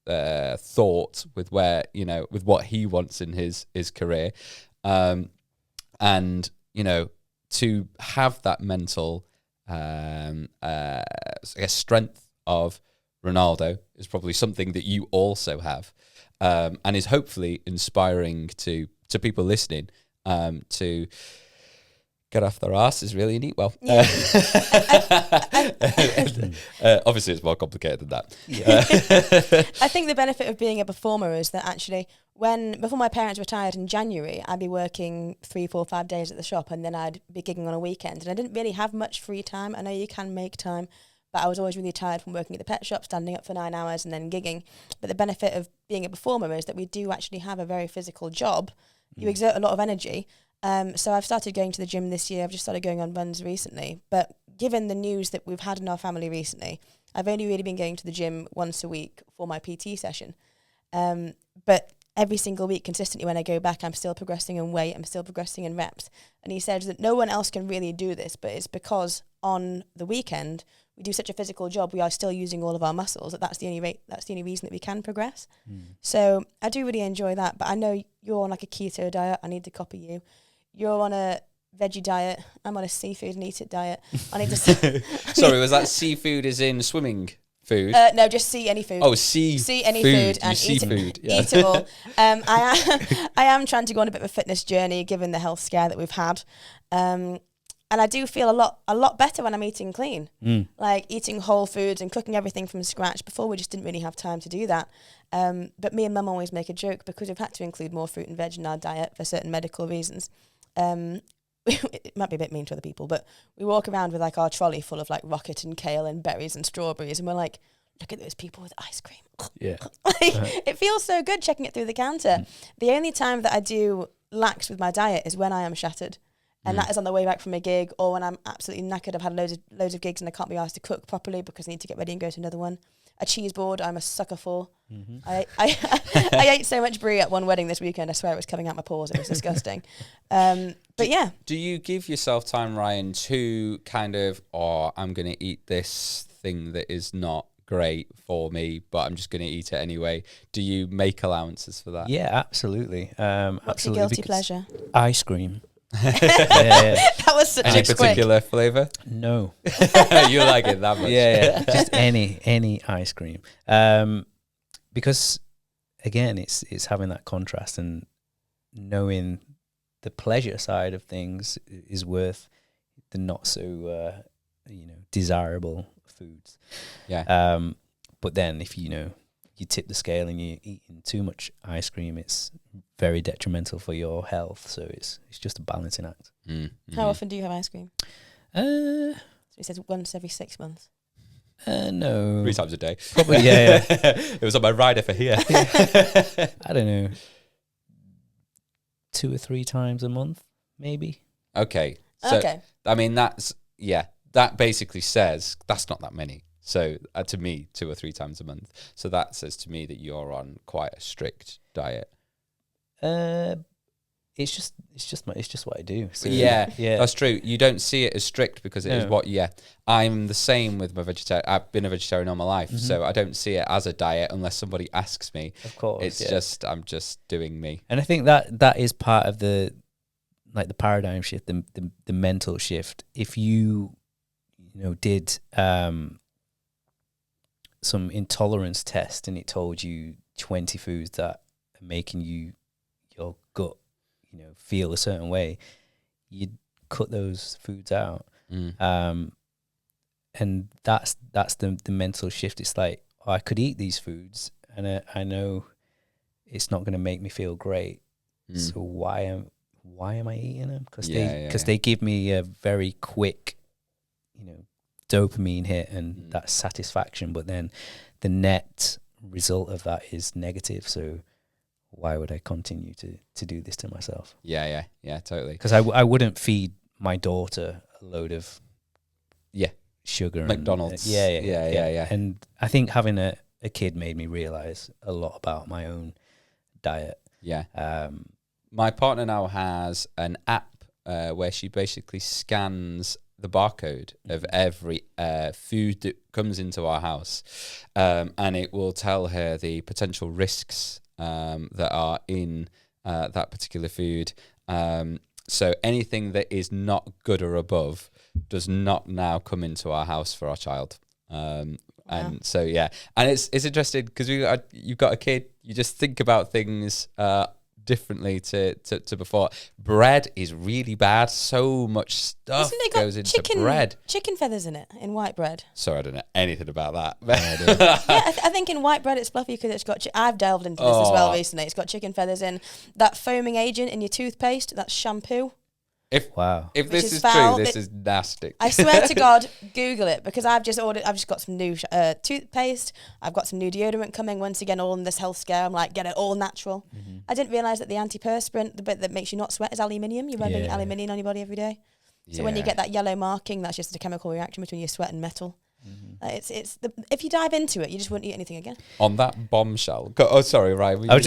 thought with where, you know, with what he wants in his career. And, you know, to have that mental, I guess, strength of Ronaldo is probably something that you also have, and is hopefully inspiring to people listening to get off their asses really and eat well. Yeah. Obviously, it's more complicated than that. Yeah. I think the benefit of being a performer is that actually, before my parents retired in January, I'd be working 3, 4, 5 days at the shop, and then I'd be gigging on a weekend. And I didn't really have much free time. I know you can make time, but I was always really tired from working at the pet shop, standing up for 9 hours and then gigging. But the benefit of being a performer is that we do actually have a very physical job. You exert a lot of energy. So I've started going to the gym this year. I've just started going on runs recently. But given the news that we've had in our family recently, I've only really been going to the gym once a week for my PT session. But every single week, consistently, when I go back, I'm still progressing in weight. I'm still progressing in reps. And he said that no one else can really do this, but it's because on the weekend, we do such a physical job, we are still using all of our muscles. That's the only reason that we can progress. So I do really enjoy that. But I know you're on like a keto diet. I need to copy you. You're on a veggie diet. I'm on a seafood and eat it diet. I need to. Sorry, was that seafood as in swimming food? No, just see any food. Oh, see any food and eat it. Yeah. Eat it all. I am trying to go on a bit of a fitness journey, given the health scare that we've had. And I do feel a lot better when I'm eating clean, like eating whole foods and cooking everything from scratch. Before, we just didn't really have time to do that. But me and Mum always make a joke because we've had to include more fruit and veg in our diet for certain medical reasons. It might be a bit mean to other people, but we walk around with like our trolley full of like rocket and kale and berries and strawberries, and we're like, look at those people with ice cream. Yeah. It feels so good checking it through the counter. The only time that I do lax with my diet is when I am shattered. And that is on the way back from a gig, or when I'm absolutely knackered. I've had loads of gigs and I can't be asked to cook properly because I need to get ready and go to another one. A cheese board, I'm a sucker for. I ate so much brie at one wedding this weekend. I swear it was coming out my pores. It was disgusting. But yeah. Do you give yourself time, Ryan, to kind of, I'm going to eat this thing that is not great for me, but I'm just going to eat it anyway? Do you make allowances for that? Yeah, absolutely. What's your guilty pleasure? Ice cream. Yeah. That was such any a particular flavour? No. You like it that much? Yeah. Just any ice cream. Because again, it's having that contrast and knowing the pleasure side of things is worth the not so desirable foods. Yeah. But then if you tip the scale and you're eating too much ice cream, it's very detrimental for your health. So it's just a balancing act. How often do you have ice cream? So he says once every 6 months. No. 3 times a day. Probably, yeah. It was on my rider for here. I don't know. 2 or 3 times a month, maybe. Okay. So, I mean, that basically says that's not that many. So to me, 2 or 3 times a month. So that says to me that you're on quite a strict diet. it's just what I do. So, Yeah, yeah, that's true. You don't see it as strict because it is No. what. Yeah, I'm the same with my vegetarian. I've been a vegetarian all my life, so I don't see it as a diet unless somebody asks me. of course. It's yeah. just I'm just doing me. And I think that is part of the paradigm shift, the mental shift. If you did some intolerance test and it told you 20 foods that are making your gut feel a certain way, you'd cut those foods out. And that's the mental shift. It's like, oh, I could eat these foods and I know it's not going to make me feel great. So why am I eating them? Because they give me a very quick, dopamine hit and that satisfaction. But then the net result of that is negative. So why would I continue to do this to myself? Yeah, totally. Because I wouldn't feed my daughter a load of sugar, McDonald's. And, Yeah. And I think having a kid made me realize a lot about my own diet. Yeah. My partner now has an app where she basically scans the barcode of every food that comes into our house, and it will tell her the potential risks that are in that particular food. So anything that is not good or above does not now come into our house for our child. And so, and it's interesting because you've got a kid, you just think about things differently to before. Bread is really bad. So much stuff goes into bread. Chicken feathers in it, in white bread. Sorry, I don't know anything about that. I think in white bread it's fluffy because it's got... I've delved into this as well recently. It's got chicken feathers in. That foaming agent in your toothpaste, that's shampoo. If this is foul. true, this is nasty. I swear to God, Google it, because I've just got some new toothpaste. I've got some new deodorant coming. Once again, all in this health scare. I'm like, get it all natural. I didn't realise that the antiperspirant, the bit that makes you not sweat, is aluminium. You're rubbing aluminium on your body every day. So when you get that yellow marking, that's just a chemical reaction between your sweat and metal. If you dive into it, you just wouldn't eat anything again. On that bombshell. Sorry, Ryan. I was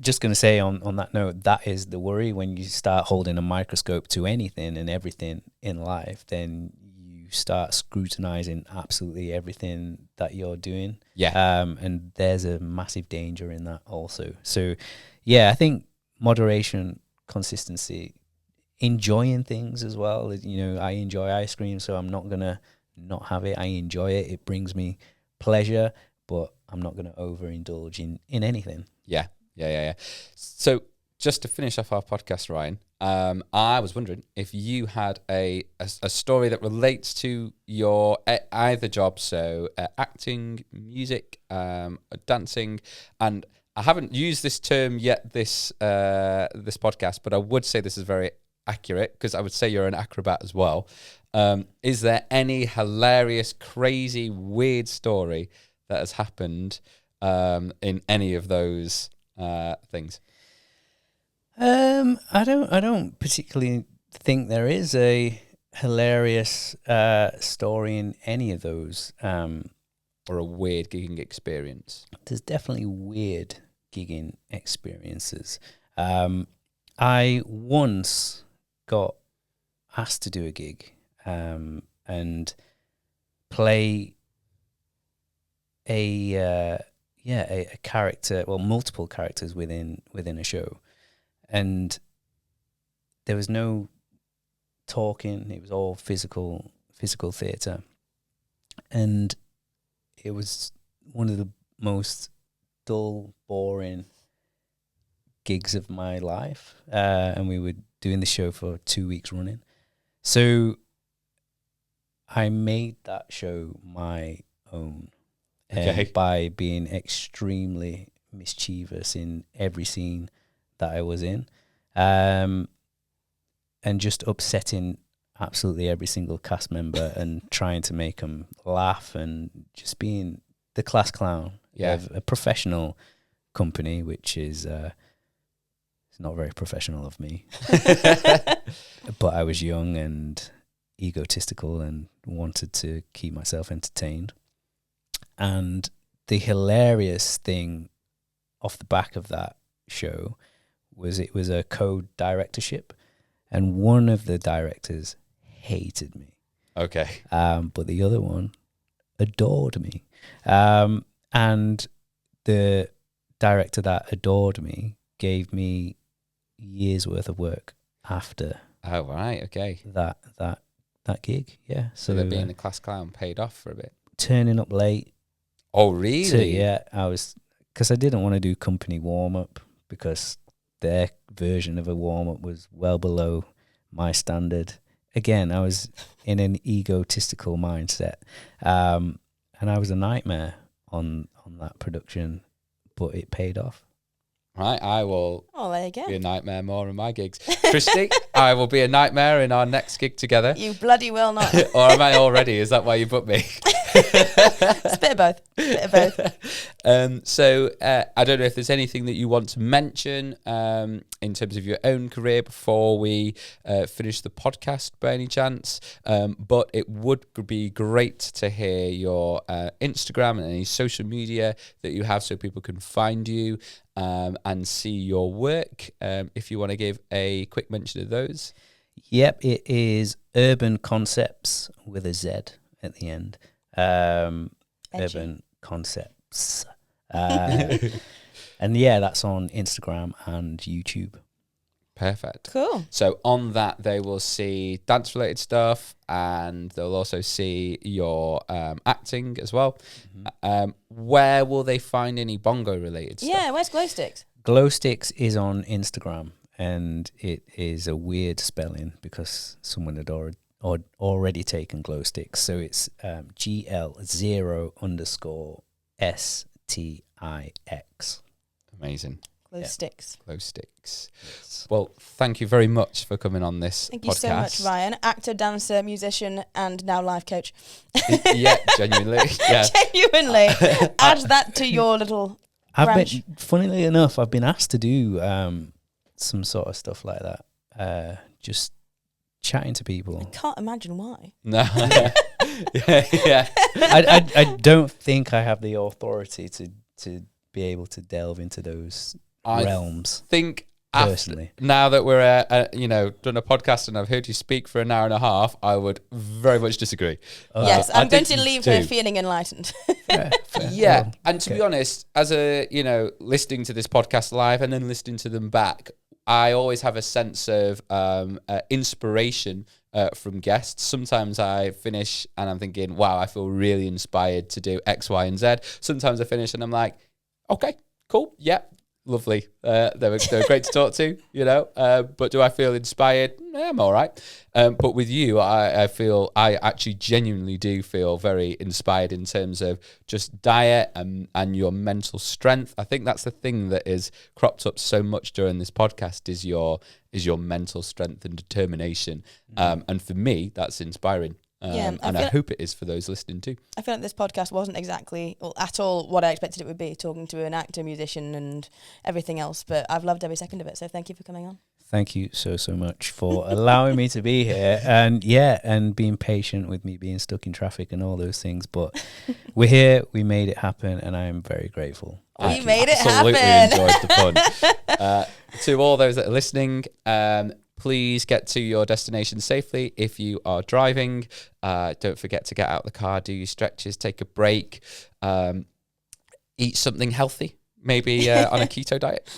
just going to say on that note, that is the worry when you start holding a microscope to anything and everything in life. Then you start scrutinizing absolutely everything that you're doing. Yeah. And there's a massive danger in that also. So, I think moderation, consistency, enjoying things as well. I enjoy ice cream, so I'm not gonna not have it. I enjoy it. It brings me pleasure, but I'm not going to overindulge in anything. Yeah. So just to finish off our podcast, Ryan, I was wondering if you had a story that relates to your either job, so acting, music, dancing, and I haven't used this term yet this podcast, but I would say this is very accurate because I would say you're an acrobat as well. Is there any hilarious, crazy, weird story that has happened in any of those things? I don't particularly think there is a hilarious story in any of those. Or a weird gigging experience? There's definitely weird gigging experiences. I once got asked to do a gig and play a character, well, multiple characters within a show, and there was no talking. It was all physical theatre, and it was one of the most dull, boring gigs of my life, and we were doing the show for 2 weeks running. So I made that show my own by being extremely mischievous in every scene that I was in, and just upsetting absolutely every single cast member and trying to make them laugh and just being the class clown of a professional company, which is it's not very professional of me. But I was young and egotistical and wanted to keep myself entertained. And the hilarious thing off the back of that show was it was a co-directorship, and one of the directors hated me, Okay. but the other one adored me. And the director that adored me gave me years worth of work after Oh, right. Okay. that gig. Yeah. So that being the class clown paid off for a bit. Turning up late. Oh, really? Yeah, because I didn't want to do company warm up because their version of a warm up was well below my standard. Again, I was in an egotistical mindset, and I was a nightmare on that production, but it paid off. Right. I will Oh, there you go. be a nightmare more in my gigs. Christy, I will be a nightmare in our next gig together. You bloody will not. Or am I already? Is that why you booked me? It's a bit of both. So I don't know if there's anything that you want to mention in terms of your own career before we finish the podcast by any chance. But it would be great to hear your Instagram and any social media that you have so people can find you and see your work. If you want to give a quick mention of those. Yep, it is Urban Concepts with a Z at the end. Urban Concepts. And yeah, that's on Instagram and YouTube. Perfect. Cool. So on that, they will see dance-related stuff, and they'll also see your acting as well. Mm-hmm. Where will they find any bongo-related stuff? Yeah, where's Glow Sticks? Glow Sticks is on Instagram, and it is a weird spelling because someone had already taken Glow Sticks. So it's GL0_STIX. Amazing. Glow Sticks. Glow Sticks. Yes. Well, thank you very much for coming on this Thank podcast. you so much, Ryan. Actor, dancer, musician, and now life coach. Yeah, genuinely. Yeah. Genuinely. Add that to your little branch. Funnily enough, I've been asked to do some sort of stuff like that. Just chatting to people. I can't imagine why. No. Yeah. I don't think I have the authority to be able to delve into those realms. Think personally, now that we're done a podcast and I've heard you speak for an hour and a half, I would very much disagree. Yes, I'm going to you leave do. her feeling enlightened. Fair. Yeah, Well, and to be honest, as listening to this podcast live and then listening to them back, I always have a sense of inspiration from guests. Sometimes I finish and I'm thinking, wow, I feel really inspired to do X, Y, and Z. Sometimes I finish and I'm like, okay, cool, yeah, lovely. They were great to talk to, but do I feel inspired? Yeah, I'm all right. But with you, I feel I actually genuinely do feel very inspired in terms of just diet and your mental strength. I think that's the thing that is cropped up so much during this podcast is your mental strength and determination. And for me, that's inspiring. And I hope it is for those listening too. I feel like this podcast wasn't exactly at all what I expected it would be, talking to an actor, musician, and everything else. But I've loved every second of it. So thank you for coming on. Thank you so much for allowing me to be here, and being patient with me being stuck in traffic and all those things. But we're here, we made it happen, and I am very grateful. We made it Absolutely happen. enjoyed the fun. To all those that are listening, please get to your destination safely. If you are driving, don't forget to get out of the car, do your stretches, take a break, eat something healthy. Maybe on a keto diet.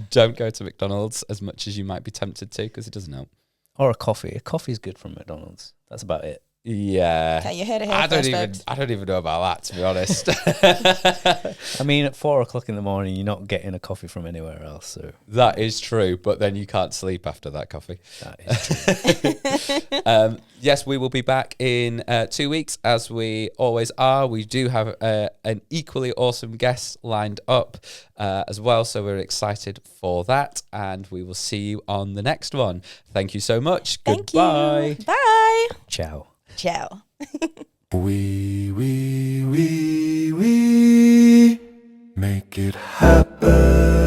Don't go to McDonald's as much as you might be tempted to, because it doesn't help. Or a coffee. A coffee is good from McDonald's. That's about it. Yeah. Okay, you heard it here I first, folks. don't even know about that, to be honest. I mean, at 4 o'clock in the morning, you're not getting a coffee from anywhere else. So That is true, but then you can't sleep after that coffee. that is true. Yes, we will be back in 2 weeks, as we always are. We do have an equally awesome guest lined up as well, so we're excited for that, and we will see you on the next one. Thank you so much. Thank Goodbye. you. Bye. Ciao. Ciao. We make it happen.